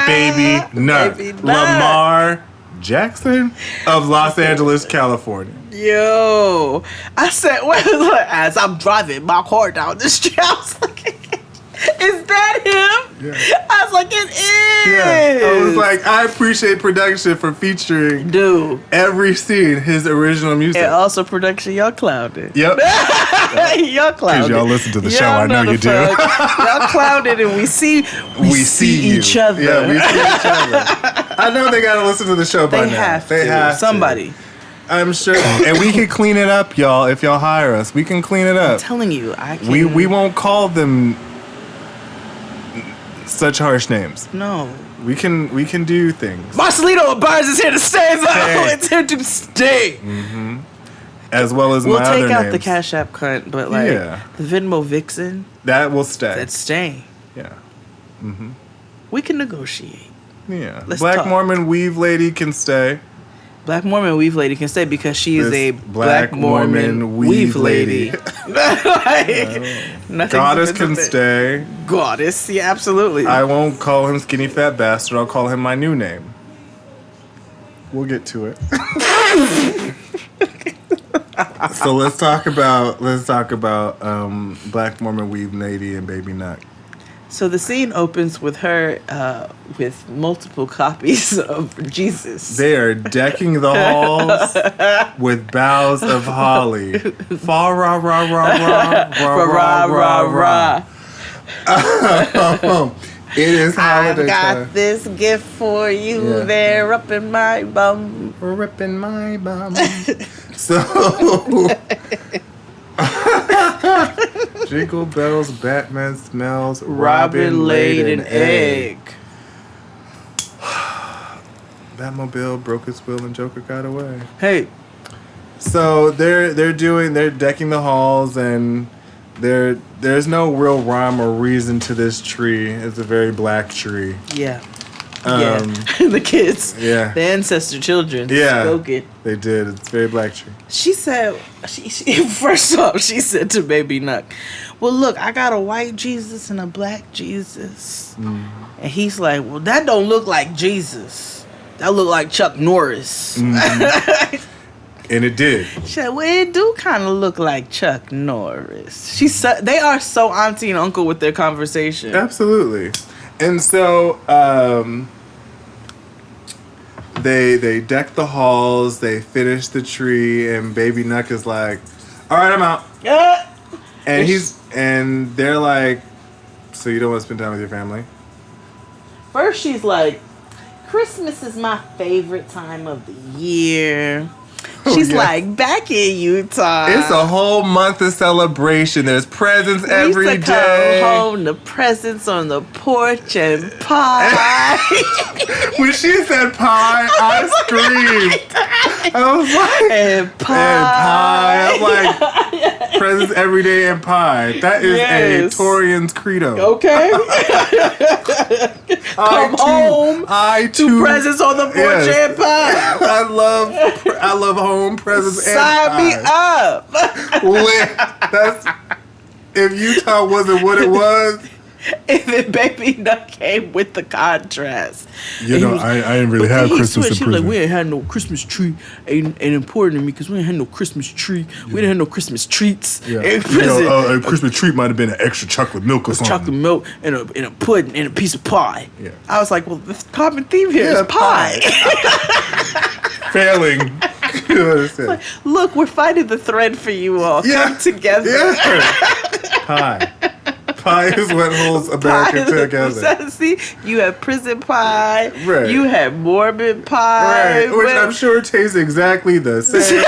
Baby Nuck. Baby Nuck. Lamar Jackson of Los Angeles, California. Yo, I said, as I'm driving my car down the street, I was like, is that him? Yeah. I was like, it is. Yeah. I was like, I appreciate production for featuring dude, every scene, his original music. And also production, y'all clouded. Yep. Y'all clouded. Because y'all listen to the show, I know you do. Y'all clouded, and we see each other. Yeah, we see each other. I know they gotta listen to the show by They now. have to. Somebody. I'm sure. And we can clean it up, y'all, if y'all hire us. We can clean it up. I'm telling you, I can't. We won't call them such harsh names. No. We can do things. Marcelino Barnes is here to stay, though. It's here to stay. Mm-hmm. As well as we'll my other take out names. the Cash App cunt, but like the Venmo Vixen, that will stay. That's staying. Yeah. Mm-hmm. We can negotiate. Yeah. Let's Black talk. Mormon Weave Lady can stay. Black Mormon Weave Lady can stay because she is a Black Mormon Weave Lady. Goddess can stay. Goddess, yeah, absolutely. I won't call him Skinny Fat Bastard. I'll call him my new name. We'll get to it. So let's talk about Black Mormon Weave Lady and Baby Nuck. So the scene opens with her with multiple copies of Jesus. They are decking the halls with boughs of holly. Fa ra ra ra ra ra ra ra ra. It is holiday I've got time. this gift for you. Yeah. They're up in my bum. Ripping my bum. So Jingle bells, Batman smells, Robin laid an egg. Batmobile broke its wheel and Joker got away. Hey. So they're decking the halls, and there's no real rhyme or reason to this tree. It's a very black tree. Yeah. The kids. Yeah. The ancestor children. Yeah. Spoke it. They did. It's a very black tree. She said, she first off, she said to Baby Nuck, well, look, I got a white Jesus and a black Jesus. Mm. And he's like, well, that don't look like Jesus. That look like Chuck Norris. Mm-hmm. And it did. She said, well, it do kind of look like Chuck Norris. They are so auntie and uncle with their conversation. Absolutely. And so they deck the halls, they finish the tree, and Baby Nuck is like, all right, I'm out. And they're like, so you don't want to spend time with your family? First she's like, Christmas is my favorite time of the year. She's like, back in Utah, it's a whole month of celebration. There's presents every used to day. Come home, the presents on the porch and pie. When she said pie, I screamed. I was like, and pie. I'm like, presents every day and pie. That is a Torian's credo. Okay. Come home. Two presents on the porch and pie. I love home presents and pie. Sign me up. That's if Utah wasn't what it was. If it Baby Nuck came with the contrast. You know, I didn't really have Christmas in prison. prison. Like, we ain't had no Christmas tree. Ain't important to me because we ain't had no Christmas tree. We didn't have no Christmas treats in prison. A Christmas treat might have been an extra chocolate milk or something. Chocolate milk and a pudding and a piece of pie. Yeah. I was like, well, the common theme here is pie. Failing. You understand? Like, look, we're finding the thread for you all. Come together. Yeah. Pie. Pie is what holds America together. See, you have prison pie. Right. You have Mormon pie. Right. Which I'm sure tastes exactly the same.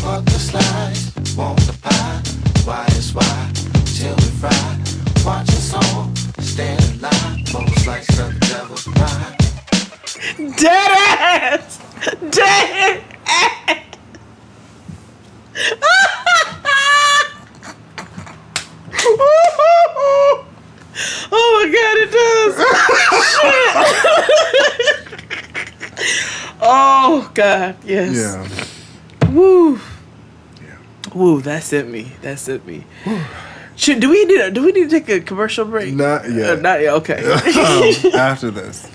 Want the slice, want the pie. Why is why? Till we fry. Watch us all stand in line. Most like the devil's pie. Dead ass! Dead ass! Oh my god, it does! Oh god, yes. Yeah. Woo. Yeah. Woo, that's it me. Do we need to take a commercial break? Not yet. Not yet. Okay. After this.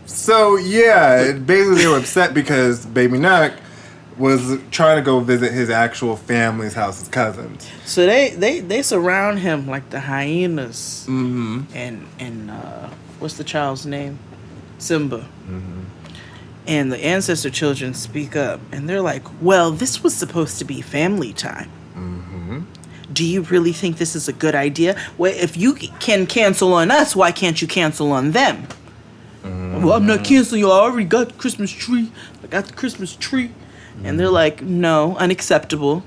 So yeah, basically they were upset because Baby Nuck was trying to go visit his actual family's house, his cousins. So they surround him like the hyenas. Mm-hmm. And what's the child's name? Simba. Mm-hmm. And the ancestor children speak up, and they're like, well, this was supposed to be family time. Mm-hmm. Do you really think this is a good idea? Well, if you can cancel on us, why can't you cancel on them? Mm-hmm. Well, I'm not canceling you. I already got the Christmas tree. I got the Christmas tree. Mm-hmm. And they're like, no, unacceptable.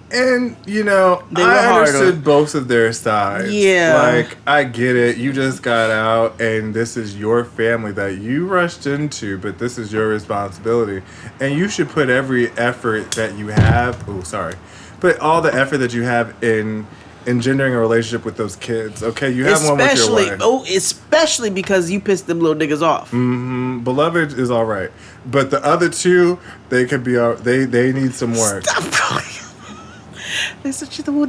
And, you know, I understood both of their sides. Yeah. Like, I get it. You just got out, and this is your family that you rushed into, but this is your responsibility. And you should put every effort that you have... Put all the effort that you have in engendering a relationship with those kids. Okay, you have one with your wife. Especially because you pissed them little niggas off. Mm-hmm. Beloved is all right. But the other two, they could be... They need some work. Stop. They said, well,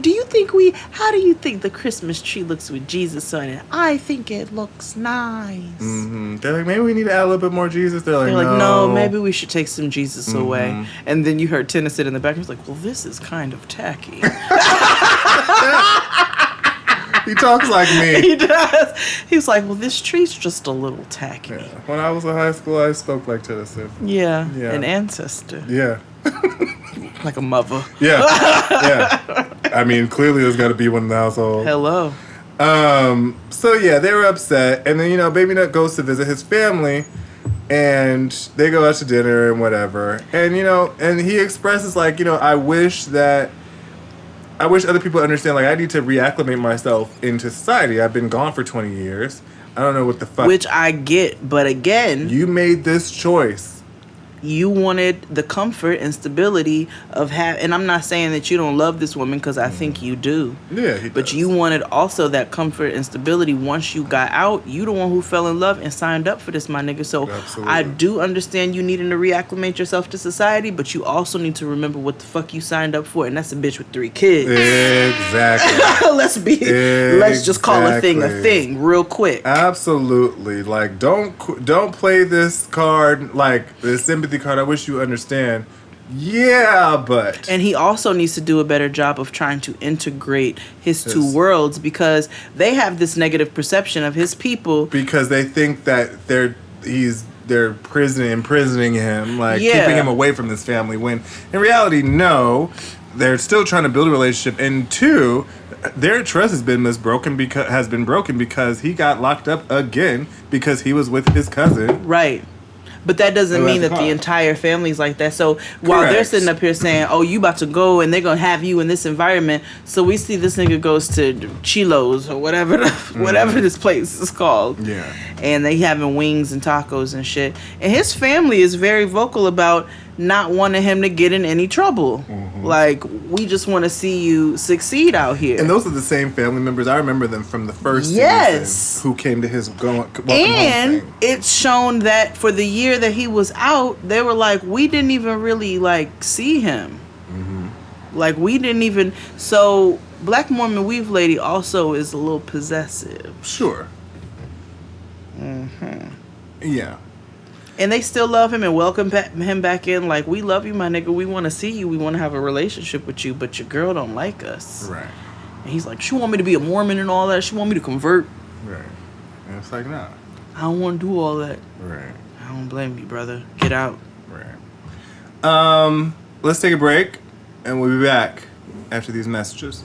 how do you think the Christmas tree looks with Jesus on it? I think it looks nice. Mm-hmm. They're like, maybe we need to add a little bit more Jesus. They're like, no, maybe we should take some Jesus away. And then you heard Tennyson in the back. He was like, well, this is kind of tacky. He talks like me. He does. He was like, well, this tree's just a little tacky. Yeah. When I was in high school, I spoke like Tennyson. Yeah. An ancestor. Yeah. Like a mother. Yeah. I mean, clearly there's got to be one in the household. Hello. So yeah, they were upset, and then Baby Nut goes to visit his family, and they go out to dinner and whatever, and and he expresses like, I wish other people understand, like, I need to reacclimate myself into society. I've been gone for 20 years. I don't know what the fuck. Which I get, but again, you made this choice. You wanted the comfort and stability of and I'm not saying that you don't love this woman, because I think you do. Yeah, he does. But you wanted also that comfort and stability once you got out. You the one who fell in love and signed up for this, my nigga. So absolutely. I do understand you needing to reacclimate yourself to society, but you also need to remember what the fuck you signed up for, and that's a bitch with 3 kids. Exactly. Let's just call a thing real quick. Absolutely. Like, don't play this card, like the sympathy card. I wish you understand Yeah, but... And he also needs to do a better job of trying to integrate his two worlds, because they have this negative perception of his people. Because they think that they're imprisoning him, like keeping him away from this family, when in reality, no, they're still trying to build a relationship. And two, their trust has been broken because he got locked up again because he was with his cousin. Right. But that doesn't mean that the entire family's like that. So while they're sitting up here saying, oh, you about to go and they're going to have you in this environment. So we see this nigga goes to Chilo's or whatever this place is called. Yeah. And they having wings and tacos and shit. And his family is very vocal about not wanting him to get in any trouble. Mm-hmm. Like, we just want to see you succeed out here. And those are the same family members. I remember them from the first season who came to his welcome home thing. It's shown that for the year that he was out, they were like, we didn't even really, like, see him. Mm-hmm. Like, we didn't even... So, Black Mormon Weave Lady also is a little possessive. Sure. Mm-hmm. Yeah. And they still love him and welcome him back in. Like, we love you, my nigga. We want to see you. We want to have a relationship with you. But your girl don't like us. Right. And he's like, she want me to be a Mormon and all that. She want me to convert. Right. And it's like, nah. I don't want to do all that. Right. I don't blame you, brother. Get out. Right. Let's take a break. And we'll be back after these messages.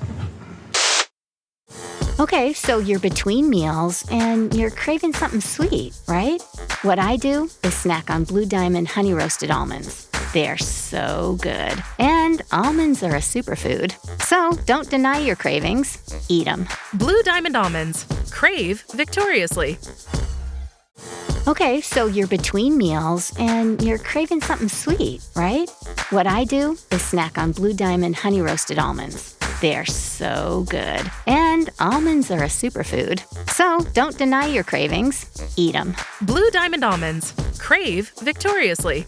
Okay, so you're between meals and you're craving something sweet, right? What I do is snack on Blue Diamond honey roasted almonds. They're so good. And almonds are a superfood. So don't deny your cravings. Eat them. Blue Diamond almonds. Crave victoriously. Okay, so you're between meals and you're craving something sweet, right? What I do is snack on Blue Diamond honey roasted almonds. They're so good. And almonds are a superfood. So don't deny your cravings. Eat them. Blue Diamond almonds. Crave victoriously.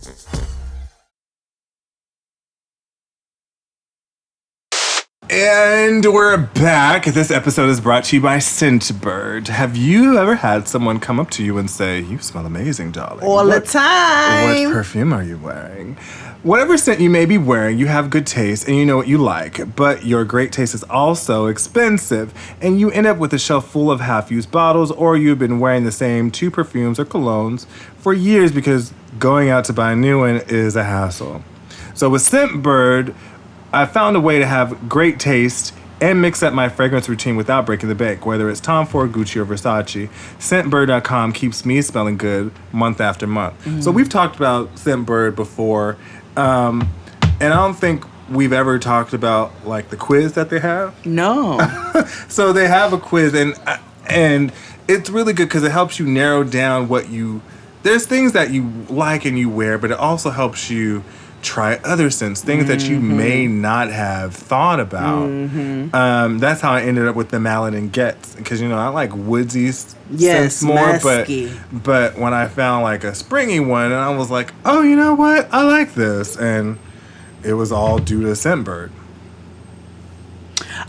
And we're back. This episode is brought to you by Scentbird. Have you ever had someone come up to you and say, "You smell amazing, darling"? All the time. What perfume are you wearing? Whatever scent you may be wearing, you have good taste and you know what you like, but your great taste is also expensive, and you end up with a shelf full of half-used bottles, or you've been wearing the same 2 perfumes or colognes for years because going out to buy a new one is a hassle. So with Scentbird, I found a way to have great taste and mix up my fragrance routine without breaking the bank. Whether it's Tom Ford, Gucci, or Versace, Scentbird.com keeps me smelling good month after month. Mm-hmm. So we've talked about Scentbird before, and I don't think we've ever talked about like the quiz that they have. No. So they have a quiz, and it's really good because it helps you narrow down what you... There's things that you like and you wear, but it also helps you try other scents, things that you may not have thought about. Mm-hmm. That's how I ended up with the Malin and Getz, because I like woodsy scents more, but when I found like a springy one, and I was like, oh, you know what, I like this, and it was all due to Scentbird.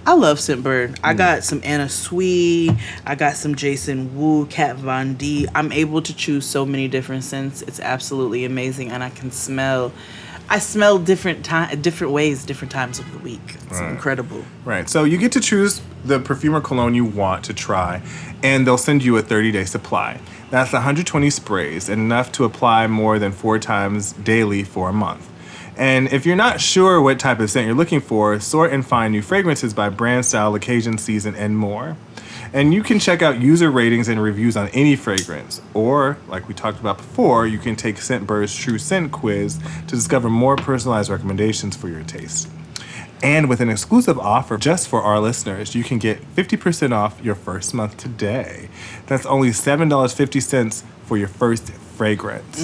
I love Scentbird. I got some Anna Sui. I got some Jason Wu, Kat Von D. I'm able to choose so many different scents. It's absolutely amazing, and I smell different ways, different times of the week. It's incredible. Right. So you get to choose the perfume or cologne you want to try, and they'll send you a 30-day supply. That's 120 sprays, and enough to apply more than 4 times daily for a month. And if you're not sure what type of scent you're looking for, sort and find new fragrances by brand, style, occasion, season, and more. And you can check out user ratings and reviews on any fragrance. Or, like we talked about before, you can take Scentbird's True Scent quiz to discover more personalized recommendations for your taste. And with an exclusive offer just for our listeners, you can get 50% off your first month today. That's only $7.50 for your first fragrance.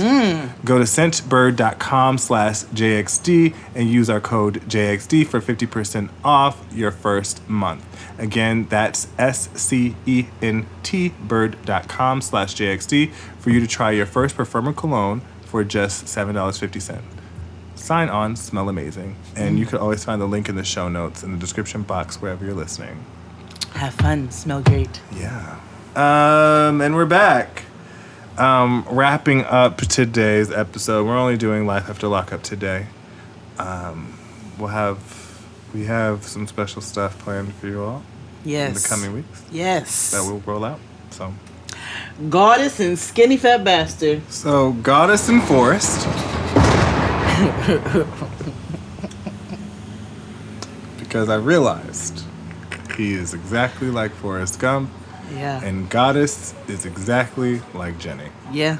Go to scentbird.com/JXD and use our code JXD for 50% off your first month. Again, that's scentbird.com/JXD for you to try your first perfume or cologne for just $7.50. Sign on, smell amazing. And you can always find the link in the show notes in the description box wherever you're listening. Have fun, smell great. Yeah. And we're back. Wrapping up today's episode. We're only doing Life After Lockup today. we have some special stuff planned for you all in the coming weeks. Yes. That will roll out. So, Goddess and Skinny Fat Bastard. So Goddess and Forrest. Because I realized he is exactly like Forrest Gump. Yeah. And Goddess is exactly like Jenny. Yeah.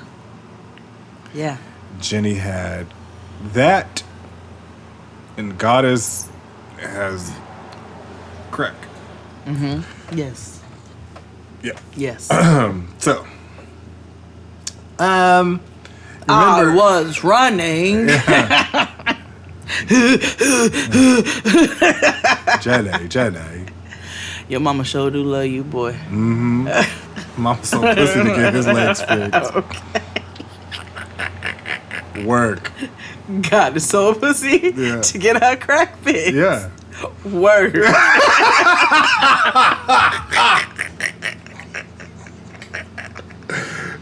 Yeah. Jenny had that, and Goddess has crack. Mm-hmm. Yes. Yeah. Yes. So, I was running. Jenny. Your mama sure do love you, boy. Mm-hmm. Mama's so pussy to get his legs fixed. Okay. Work. God is so pussy to get her crack fixed. Yeah. Word.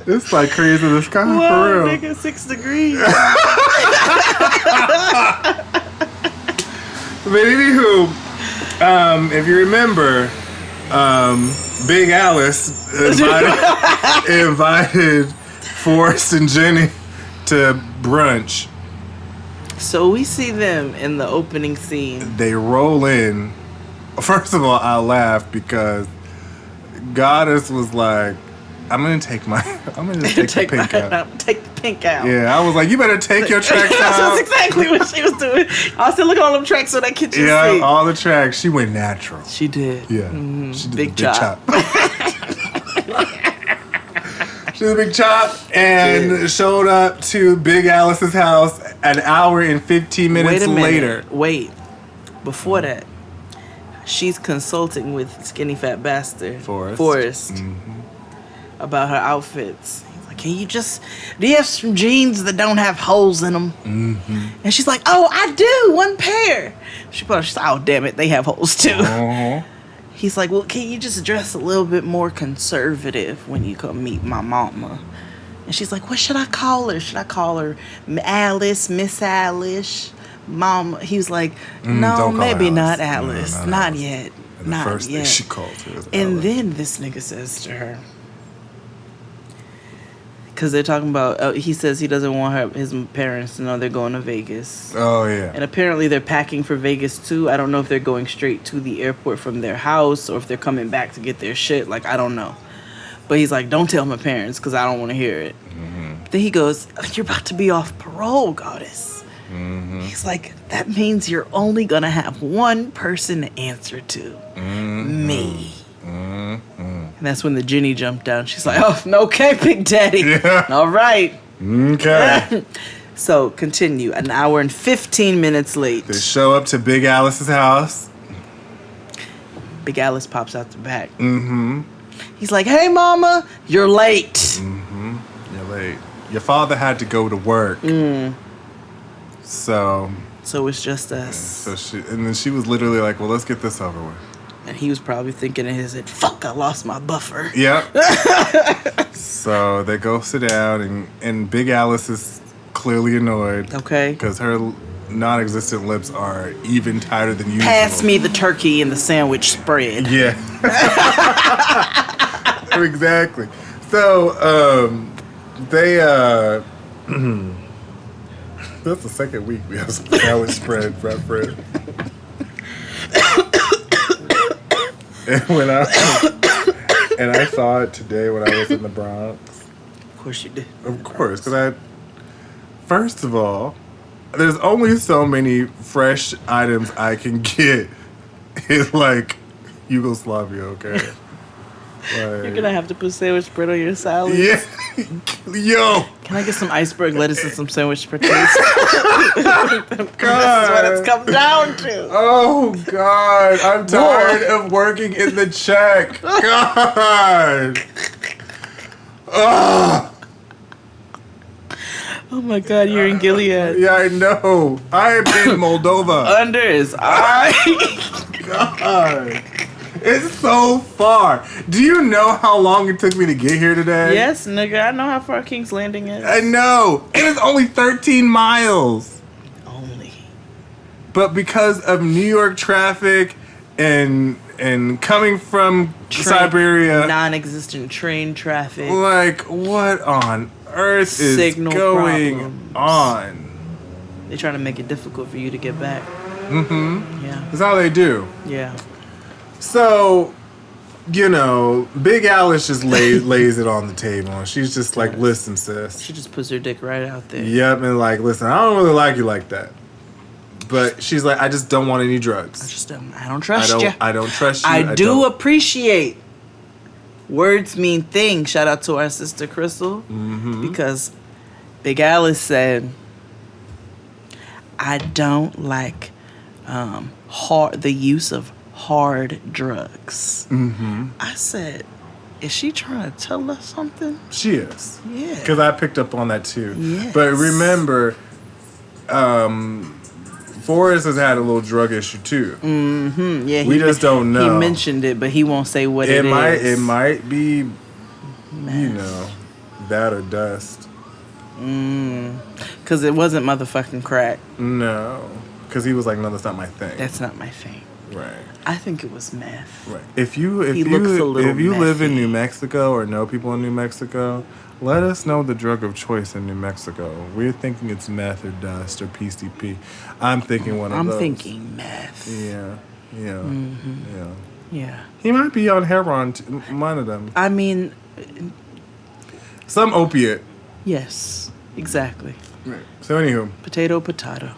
It's like crazy in the sky, Whoa, for real. nigga, 6 degrees. But anywho, if you remember, Big Alice invited Forrest and Jenny to brunch. So we see them in the opening scene. They roll in. First of all, I laughed because Goddess was like, I'm gonna take the pink out. Take the pink out. Yeah, I was like, you better take your tracks out. That's exactly what she was doing. I said, look at all them tracks on that kitchen sink. All the tracks. She went natural. She did. Yeah. Mm-hmm. She did big the big chop. She did a big chop and showed up to Big Alice's house an hour and 15 minutes later. Wait. Before that, she's consulting with Skinny Fat Bastard. Forrest. Mm-hmm. About her outfits. He's like, do you have some jeans that don't have holes in them? Mm-hmm. And she's like, oh, I do, one pair. She's like, oh, damn it, they have holes too. Uh-huh. He's like, well, can you just dress a little bit more conservative when you come meet my mama? And she's like, what should I call her? Should I call her Alice, Miss Alice, Mama? He was like, no, maybe not Alice. No, not Alice. yet. And not the first yet. thing she called her was And Alice. then this nigga says to her, because they're talking about, he says he doesn't want his parents to know they're going to Vegas. Oh, yeah. And apparently they're packing for Vegas, too. I don't know if they're going straight to the airport from their house or if they're coming back to get their shit. Like, I don't know. But he's like, don't tell my parents because I don't want to hear it. Mm-hmm. Then he goes, you're about to be off parole, Goddess. Mm-hmm. He's like, that means you're only going to have one person to answer to. Mm-hmm. Me. Mm-hmm. And that's when the Jenny jumped down. She's like, oh, okay, Big Daddy. Yeah. All right. Okay. So, continue. An hour and 15 minutes late. They show up to Big Alice's house. Big Alice pops out the back. Mm-hmm. He's like, hey, Mama, you're late. Mm-hmm. You're late. Your father had to go to work. So it's just us. And then she was literally like, well, let's get this over with. And he was probably thinking in his head, fuck, I lost my buffer. Yep. So they go sit down, and Big Alice is clearly annoyed. Okay. Because her non-existent lips are even tighter than usual. Pass me the turkey and the sandwich spread. Yeah. Exactly. So, they, that's the second week we have some sandwich spread, Fred. And I saw it today when I was in the Bronx. Of course you did. Of course, because first of all, there's only so many fresh items I can get in, like, Yugoslavia, okay? You're going to have to put sandwich spread on your salad. Yeah. Yo. Can I get some iceberg lettuce and some sandwich spread? This is what it's come down to. Oh, God. I'm tired of working in the check. God. Ugh. Oh, my God. You're in Gilead. Yeah, I know. I am in Moldova. Under his eye. God. It's so far. Do you know how long it took me to get here today? Yes, nigga. I know how far King's Landing is. I know. It is only 13 miles. Only. but because of New York traffic and coming from Siberia, non-existent train traffic. Like, what on earth is Signal going problems. on? They're trying to make it difficult for you to get back. Mm-hmm. Yeah. That's how they do. Yeah. So, Big Alice just lays it on the table. And she's just like, listen, sis. She just puts her dick right out there. Yep, and like, listen, I don't really like you like that. But she's like, I just don't want any drugs. I don't trust you. I don't trust you. I do appreciate words mean things. Shout out to our sister Crystal. Mm-hmm. Because Big Alice said, I don't like the use of hard drugs. Mm-hmm. I said, is she trying to tell us something? She is. Yeah. Because I picked up on that too. Yes. But remember, Forrest has had a little drug issue too. Mm-hmm. Yeah. We just don't know. He mentioned it, but he won't say what it is. It might be, that or dust. Because it wasn't motherfucking crack. No. Because he was like, no, that's not my thing. That's not my thing. Right. I think it was meth. Right. If you live methy. in New Mexico or know people in New Mexico, let us know the drug of choice in New Mexico. We're thinking it's meth or dust or PCP. I'm thinking one of those. I'm thinking meth. Yeah. Mm-hmm. Yeah. He might be on heroin, one of them. I mean, some opiate. yes, exactly. Right. So anywho. Potato.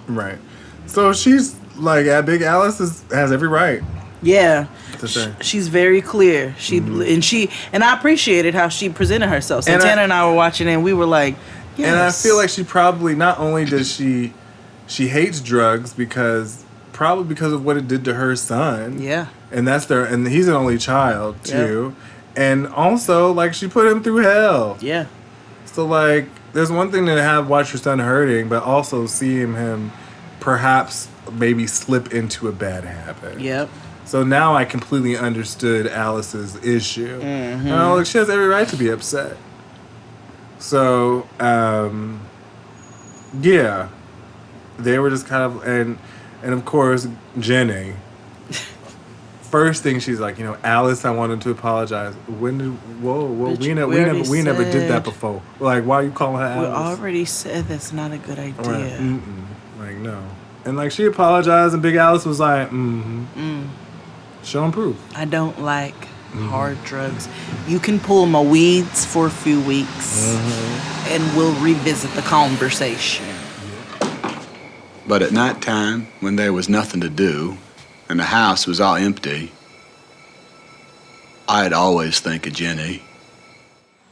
Right. So she's like, Big Alice has every right. Yeah. To say. She's very clear. And I appreciated how she presented herself. Santana and I were watching it and we were like, yes. And I feel like she probably, not only does she hates drugs because of what it did to her son. Yeah. And and he's an only child too. Yeah. And also, like, she put him through hell. Yeah. So like, there's one thing to watch your son hurting, but also seeing him perhaps maybe slip into a bad habit. Yep. So now I completely understood Alice's issue. Mm-hmm. She has every right to be upset. So, yeah. They were just kind of, and of course, Jenny. First thing she's like, Alice, I wanted to apologize. When did, Bitch, we never did that before. Like, why are you calling her Alice? We already said that's not a good idea. Right. Like, no. And like, she apologized and Big Alice was like, show and prove. I don't like hard drugs. You can pull my weeds for a few weeks and we'll revisit the conversation. But at night time, when there was nothing to do and the house was all empty, I'd always think of Jenny.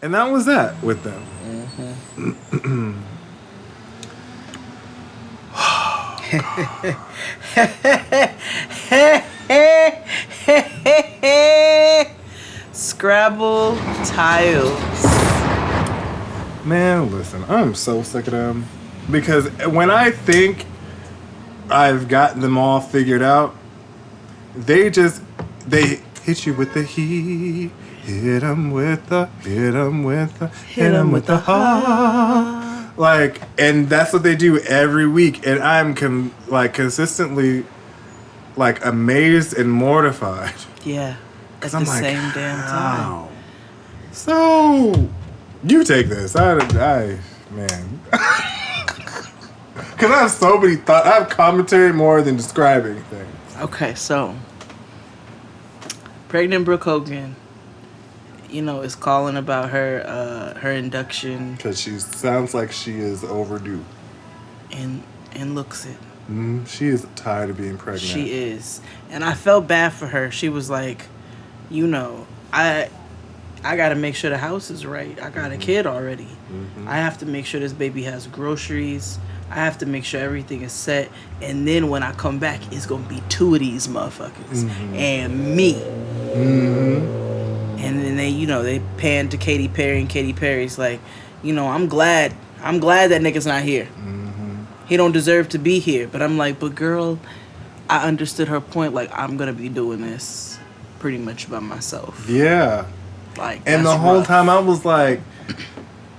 And that was that with them. Scrabble tiles. Man, listen, I'm so sick of them. Because when I think I've got them all figured out, they hit you with the heat, hit them with the heart. Like, and that's what they do every week. And I'm consistently like amazed and mortified. Yeah. At the same damn time. So, you take this. Man. Because I have so many thoughts. I have commentary more than describing things. Okay, so pregnant Brooke Hogan, is calling about her induction. Because she sounds like she is overdue. And looks it. She is tired of being pregnant. She is. And I felt bad for her. She was like, I got to make sure the house is right. I got a kid already. I have to make sure this baby has groceries. I have to make sure everything is set. And then when I come back, it's going to be two of these motherfuckers. And me. And then they pan to Katy Perry, and Katy Perry's like, I'm glad that nigga's not here. He don't deserve to be here. But I'm like, but girl, I understood her point. Like, I'm going to be doing this pretty much by myself. Yeah. Like, and the whole time I was like,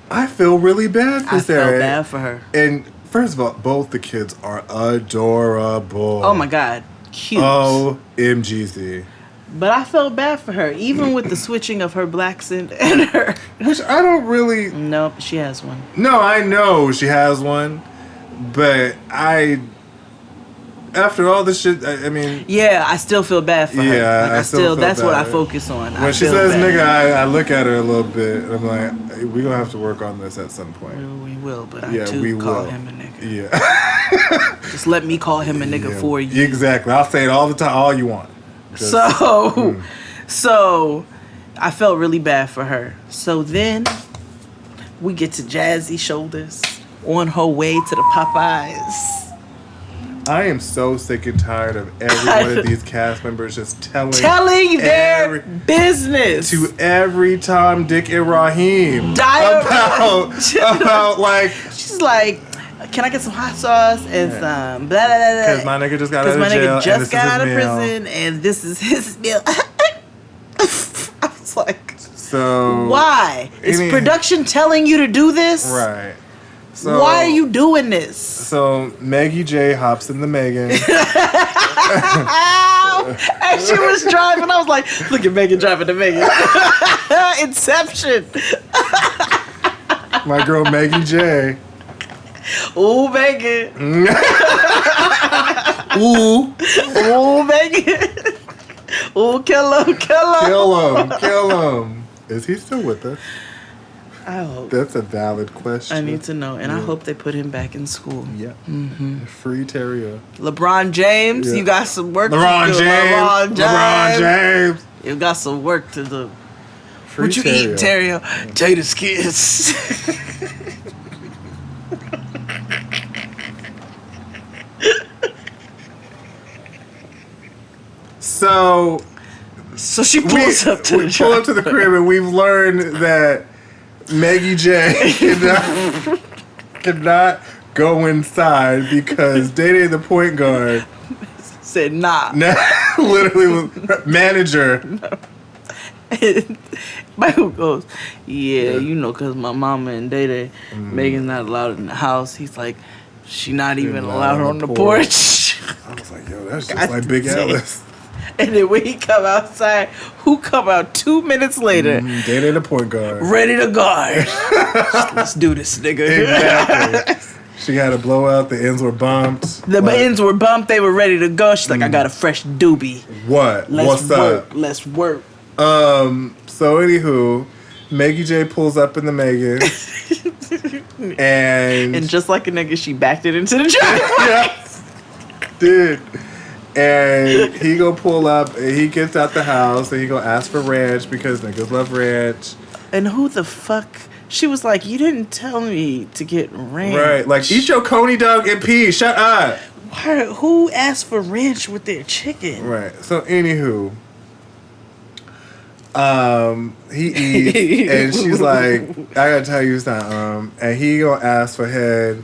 I feel really bad for Sarah. I felt bad for her. And First of all, both the kids are adorable. Oh my God, cute. OMGZ. But I felt bad for her, even with the switching of her black accent and her. Which I don't really. Nope, she has one. No, I know she has one, but after all this shit, I mean. Yeah, I still feel bad for her. Yeah, like, I still feel that's bad. what I focus on. When she says nigga, I look at her a little bit, and I'm like, we're going to have to work on this at some point. Well, we will, but yeah, I too we call will. him a nigga. Yeah. Just let me call him a nigga for you. Exactly. I'll say it all the time, all you want. Just, So I felt really bad for her. So then we get to Jazzy Shoulders on her way to the Popeyes. I am so sick and tired of every one of these cast members just telling their business to every Tom, Dick, and Raheem about like. She's like, can I get some hot sauce and some blah blah blah? Because my nigga just got out of jail. Because my nigga just got out of prison and this is his meal. I was like, so why? Is production telling you to do this? Right. So, why are you doing this? So Maggie J hops in the Megan. As she was driving, I was like, look at Megan driving the Megan. Inception. My girl Maggie J. Ooh, Megan. Ooh, Megan. Ooh, kill him. Kill him. Is he still with us? I hope. That's a valid question. I need to know, and I hope they put him back in school. Yeah. Mm-hmm. Free Terrio. LeBron James, you got some work to do. LeBron James. You got some work to do. Free what you eat, Terrio? Tater skins. So she pulls up to the crib, and we've learned that Maggie J cannot go inside because Day the point guard said nah. Literally manager. Michael goes, yeah, you know, because my mama and Day Megan's not allowed in the house. He's like, she not even allowed on the porch. I was like, yo, that's just like Big Alice. And then when he come outside, who come out 2 minutes later? Day the point guard. Ready to guard. Let's do this, nigga. Exactly. She had a blowout. The ends were bumped. The ends were bumped. They were ready to go. She's like, I got a fresh doobie. What? What's up? Let's work. So anywho, Maggie J pulls up in the Megan. and just like a nigga, she backed it into the driveway. Yeah. Dude. And he go pull up, and he gets out the house, and he go ask for ranch because niggas love ranch. And who the fuck? She was like, you didn't tell me to get ranch. Right, like, eat your coney dog and pee, shut up. Who asked for ranch with their chicken? Right, so anywho, he eats, and she's like, I gotta tell you something, and he gonna ask for head.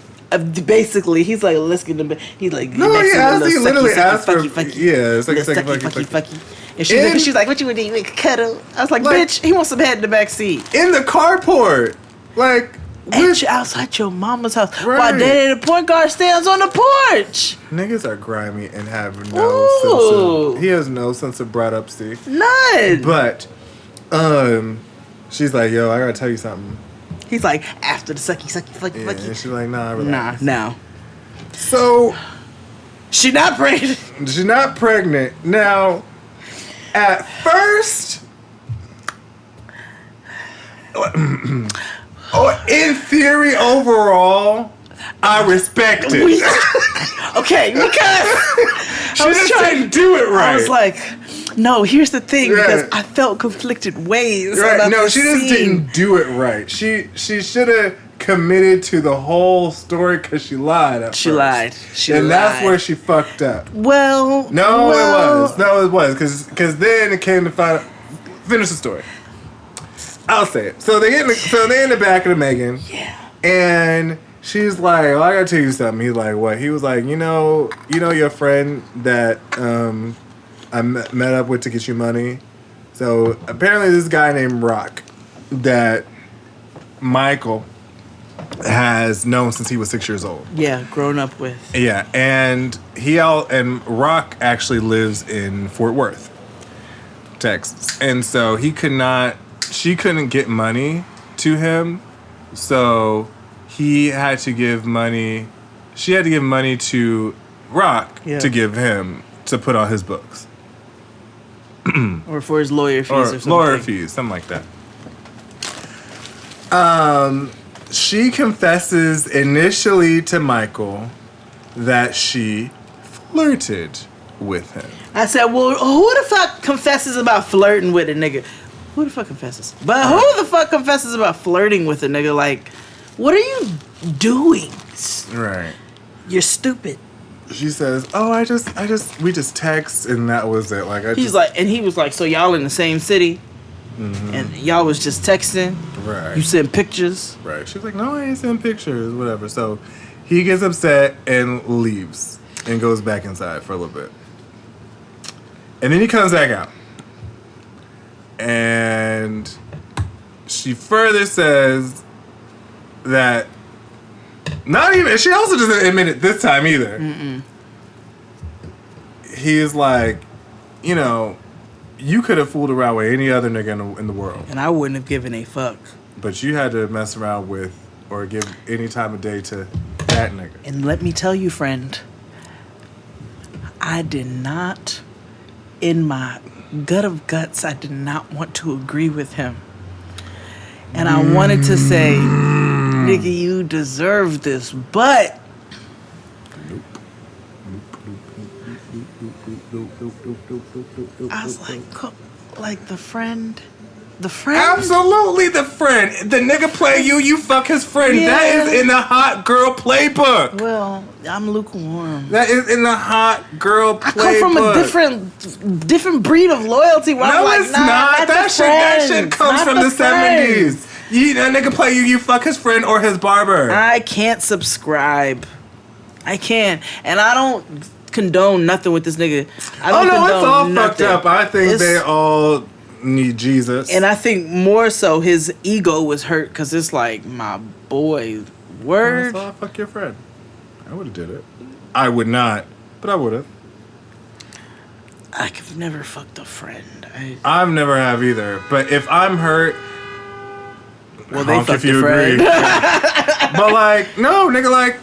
Basically, he's like, let's get them. He's like, no, he literally asked for, yeah, it's like fucky. And she's like, what you would eat? Like, cuddle. I was like, bitch, he wants some head in the back seat. In the carport. Like, outside your mama's house. Right. While Daddy the point guard stands on the porch. Niggas are grimy and have no sense of, he has no sense of brought up, see. None. But, she's like, yo, I gotta tell you something. He's like, after the sucky. And she's like, nah, relax. Nah. So, she's not pregnant. She's not pregnant. Now, at first, in theory, overall, I respect it. Okay, because she just didn't do it right. I was like, no, here's the thing, because I felt conflicted ways. Right, no, she just didn't do it right. She should have committed to the whole story because she lied at first. She lied. That's where she fucked up. Well, it was. Because then it came to find out. Finish the story. I'll say it. So they in the back of the Megan. Yeah. And she's like, well, I gotta tell you something. He's like, what? He was like, you know your friend that I met up with to get you money? So apparently this guy named Rock that Michael has known since he was 6 years old. Yeah, grown up with. Yeah, and Rock actually lives in Fort Worth, Texas. And so she couldn't get money to him, so she had to give money to Rock to give him to put on his books. Or for his lawyer fees or something. Lawyer fees, something like that. She confesses initially to Michael that she flirted with him. I said, well, who the fuck confesses about flirting with a nigga? Who the fuck confesses? But who the fuck confesses about flirting with a nigga? Like, what are you doing? Right. You're stupid. She says, "Oh, we just text and that was it." Like he was like, so y'all in the same city, and y'all was just texting. Right. You send pictures. Right. She's like, "No, I ain't send pictures, whatever." So he gets upset and leaves and goes back inside for a little bit, and then he comes back out, and she further says that. She also doesn't admit it this time either. He's like, you could have fooled around with any other nigga in the world. And I wouldn't have given a fuck. But you had to mess around with or give any time of day to that nigga. And let me tell you, friend, I did not, in my gut of guts, I did not want to agree with him. And I wanted to say, nigga, you deserve this, but I was like the friend. Absolutely the friend. The nigga play you fuck his friend. Yeah. That is in the hot girl playbook. Well, I'm lukewarm. That is in the hot girl playbook. I come from a different breed of loyalty. Where No, I'm like, it's not. That shit comes from the 70s. That nigga play you fuck his friend or his barber. I can't subscribe. I can't. And I don't condone nothing with this nigga. I don't condone it's all nothing. fucked up. I think they all need Jesus. And I think more so his ego was hurt because it's like, my boy, word. So I'll fuck your friend. I would have did it. I would not, but I would have. I've never fucked a friend. I've never have either. But if I'm hurt, well, they fucked if you your agree. But like, no, nigga, like,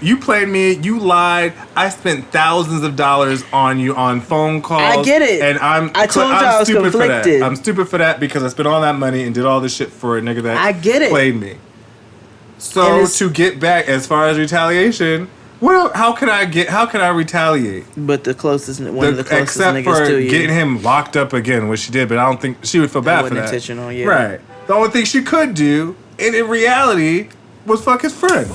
you played me, you lied. I spent thousands of dollars on you on phone calls. I get it. And I told you I was stupid conflicted. For that. I'm stupid for that because I spent all that money and did all this shit for a nigga that I get it. Played me. So to get back as far as retaliation, how can I retaliate? But one of the closest niggas except for to you. Getting him locked up again, which she did, but I don't think she would feel bad for that. Intentional, yeah. Right. The only thing she could do, and in reality, was fuck his friend.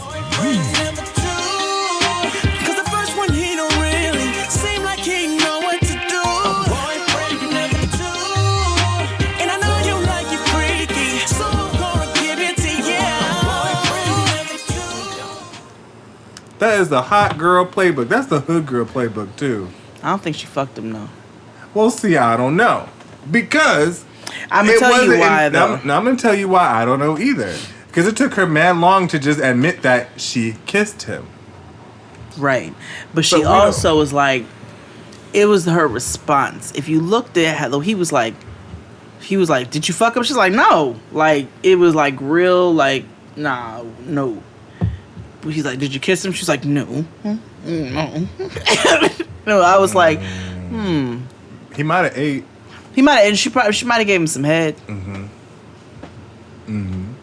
That is the hot girl playbook. That's the hood girl playbook, too. I don't think she fucked him, though. Well, see, I don't know. Because... I'm going to tell you why, though. I'm going to tell you why I don't know either. Because it took her mad long to just admit that she kissed him. Right. But she also was like... It was her response. If you looked at how... He was like, did you fuck him? She's like, no. Like, it was like real, like, nah, no. He's like, did you kiss him? She's like, no. No. No, I was like, He might have ate. He might have, and she might have gave him some head. Mm-hmm. Mm-hmm.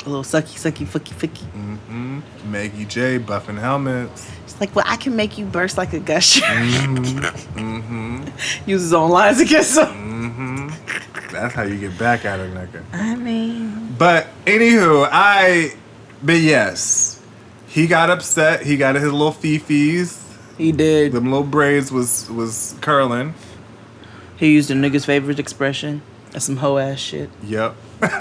A little sucky, fucky. Mm-hmm. Maggie J. buffing helmets. She's like, well, I can make you burst like a gusher. Mm-hmm. Use his own lines against him. Mm-hmm. That's how you get back at a nigga. I mean. But, anywho, but yes. He got upset. He got his little fifis. He did. Them little braids was curling. He used a nigga's favorite expression. That's some hoe ass shit. Yep. That's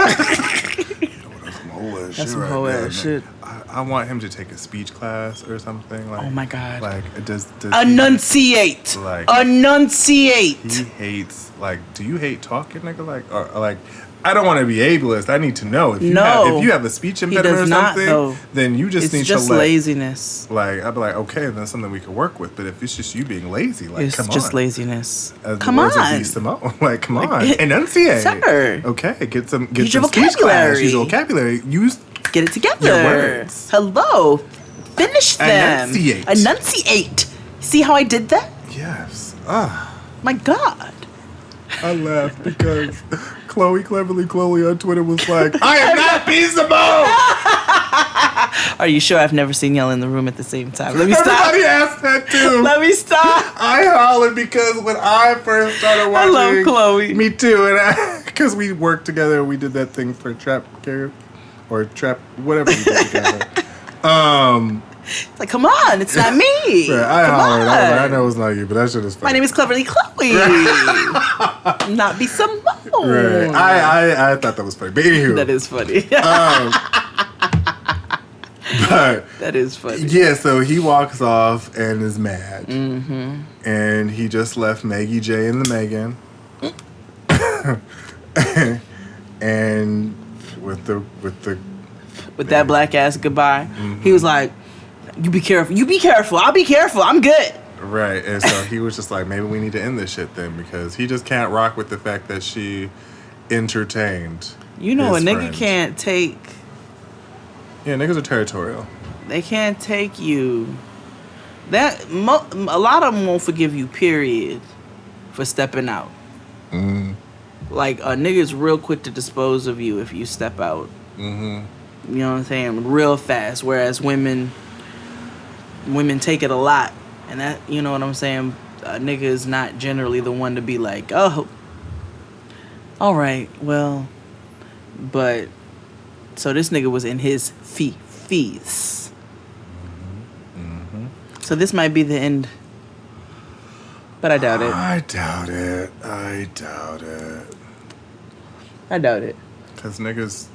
some hoe ass shit. I want him to take a speech class or something. Like, oh my god. Like does enunciate. Enunciate. He hates, like, do you hate talking, nigga? Like, or like I don't want to be ableist. I need to know if you have a speech impediment or something, then you just need to let. It's just laziness. Like I'd be like, okay, that's something we can work with. But if it's just you being lazy, like, it's come on, it's just laziness. Come on, Simone. Like, come on, enunciate. Sir. Okay, get some Use some your speech class. vocabulary. Use your vocabulary. Get it together. Your words. Hello. Finish them. Enunciate. See how I did that? Yes. My God. I laughed because Chloe on Twitter was like, I am not Simone! Are you sure? I've never seen y'all in the room at the same time. Let me stop. Everybody asked that too. Let me stop. I hollered because when I first started watching... I love Chloe. Me too. And because we worked together and we did that thing for Trap Care or Trap... Whatever we did together. Like, come on, it's not me. Right, I hollered. I was like, I know it's not you, but that shit is funny. My name is Cleverly Chloe. Not be Simone. Right. I thought that was funny. But anywho. That is funny. But that is funny. Yeah, so he walks off and is mad. Mm-hmm. And he just left Maggie J and the Megan. And with that black ass goodbye, he was like, You be careful. I'll be careful. I'm good. Right. And so he was just like, maybe we need to end this shit then, because he just can't rock with the fact that she entertained. You know, a nigga can't take. Yeah, niggas are territorial. They can't take you. A lot of them won't forgive you, period, for stepping out. Mm-hmm. Like, a nigga's real quick to dispose of you if you step out. Mm-hmm. You know what I'm saying? Real fast. Whereas women take it a lot. And that, you know what I'm saying? A nigga is not generally the one to be like, oh, all right, well, but, so this nigga was in his fees. Mm-hmm. So this might be the end. But I doubt it. I doubt it. Because niggas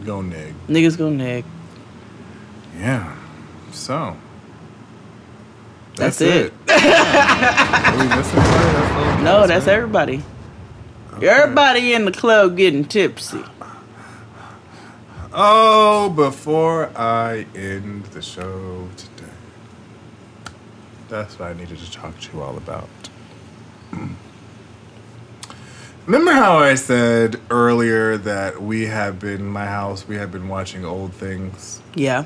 go nig. Niggas go nig. Yeah. So. That's it. No, that's everybody. Okay. Everybody in the club getting tipsy. Oh, before I end the show today, that's what I needed to talk to you all about. Remember how I said earlier that we have been watching old things? Yeah.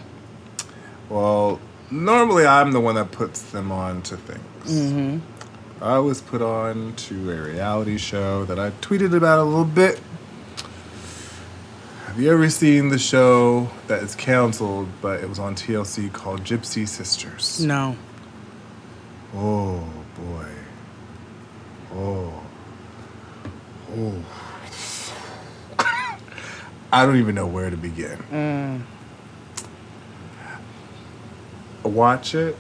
Well, normally I'm the one that puts them on to things. Mm-hmm. I was put on to a reality show that I tweeted about a little bit. Have you ever seen the show that is canceled, but it was on TLC, called Gypsy Sisters? No. Oh, boy. Oh. I don't even know where to begin. Watch it.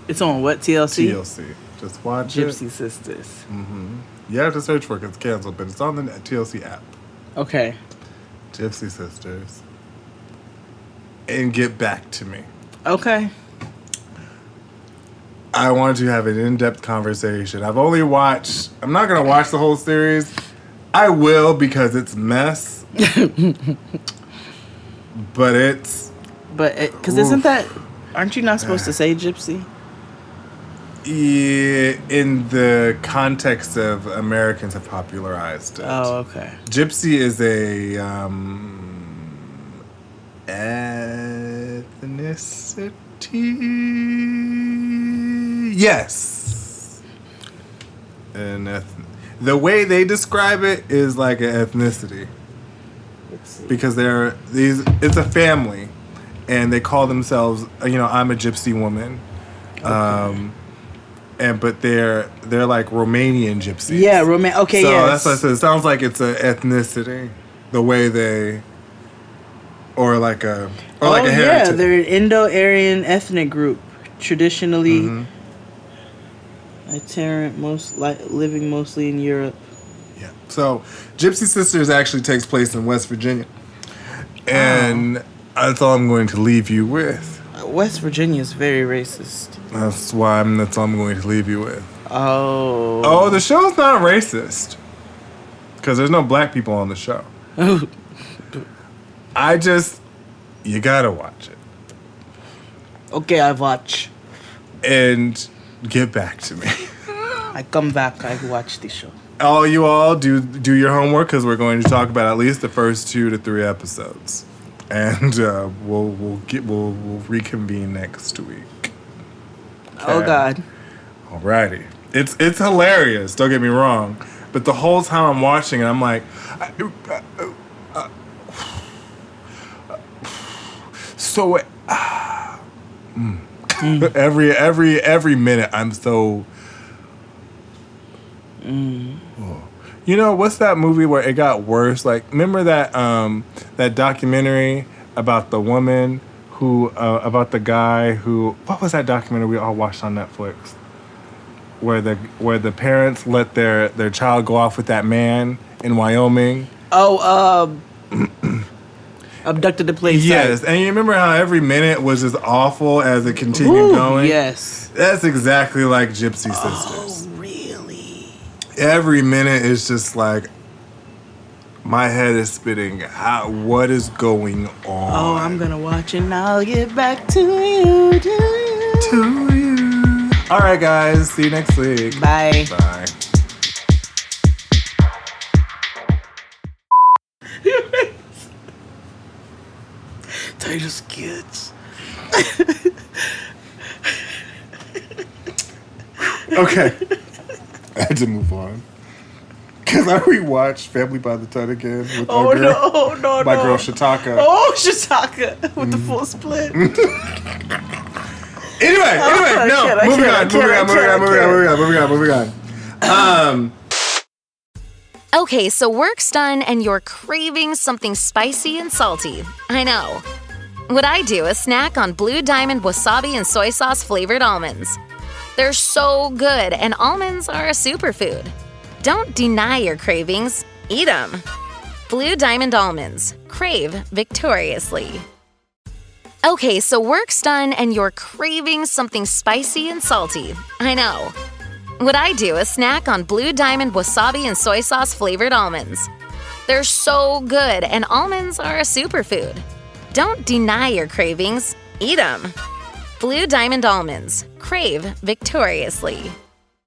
It's on what, TLC? TLC. Just watch Gypsy Sisters. Mm-hmm. You have to search for it because it's canceled, but it's on the TLC app. Okay. Gypsy Sisters. And get back to me. Okay. I wanted to have an in-depth conversation. I'm not going to watch the whole series. I will because it's mess. But it's... Because aren't you not supposed to say gypsy? Yeah, in the context of Americans have popularized it. Oh, okay. Gypsy is a ethnicity. Yes. And the way they describe it is like an ethnicity. Because it's a family, and they call themselves, I'm a gypsy woman. Okay. But they're like Romanian gypsies. Yeah, okay, so yes. that's what I said. It sounds like it's an ethnicity, the way they, or like a heritage. Yeah, they're an Indo-Aryan ethnic group, traditionally itinerant, living mostly in Europe. Yeah. So, Gypsy Sisters actually takes place in West Virginia, and that's all I'm going to leave you with. West Virginia is very racist. That's all I'm going to leave you with. Oh, the show's not racist. because there's no black people on the show. You gotta watch it. Okay, I watch. And get back to me. I come back, I watch the show. You all do your homework, because we're going to talk about at least the first 2 to 3 episodes. And we'll reconvene next week. Okay. Oh God. Alrighty. It's hilarious, don't get me wrong. But the whole time I'm watching it, I'm like, so every minute I'm so. You know, what's that movie where it got worse? Like, remember that that documentary about the woman who about the guy who, what was that documentary we all watched on Netflix? Where the parents let their child go off with that man in Wyoming. Abducted the place. Yes, and you remember how every minute was as awful as it continued going? Yes. That's exactly like Gypsy Sisters. Oh, really? Every minute is just like, my head is spinning. What is going on? Oh, I'm gonna watch and I'll get back to you. To you. All right, guys. See you next week. Bye. Bye. Titus kids. Okay. I had to move on. Because I rewatched Family by the Ton again with No, my girl Shataka. Oh, Shataka with the full split. Anyway, moving on. Okay, so work's done and you're craving something spicy and salty. I know. What I do is snack on Blue Diamond wasabi and soy sauce flavored almonds. They're so good, and almonds are a superfood. Don't deny your cravings, eat them. Blue Diamond almonds. Crave victoriously. Okay, so work's done and you're craving something spicy and salty. I know. What I do is snack on Blue Diamond wasabi and soy sauce flavored almonds. They're so good, and almonds are a superfood. Don't deny your cravings, eat them. Blue Diamond almonds. Crave victoriously.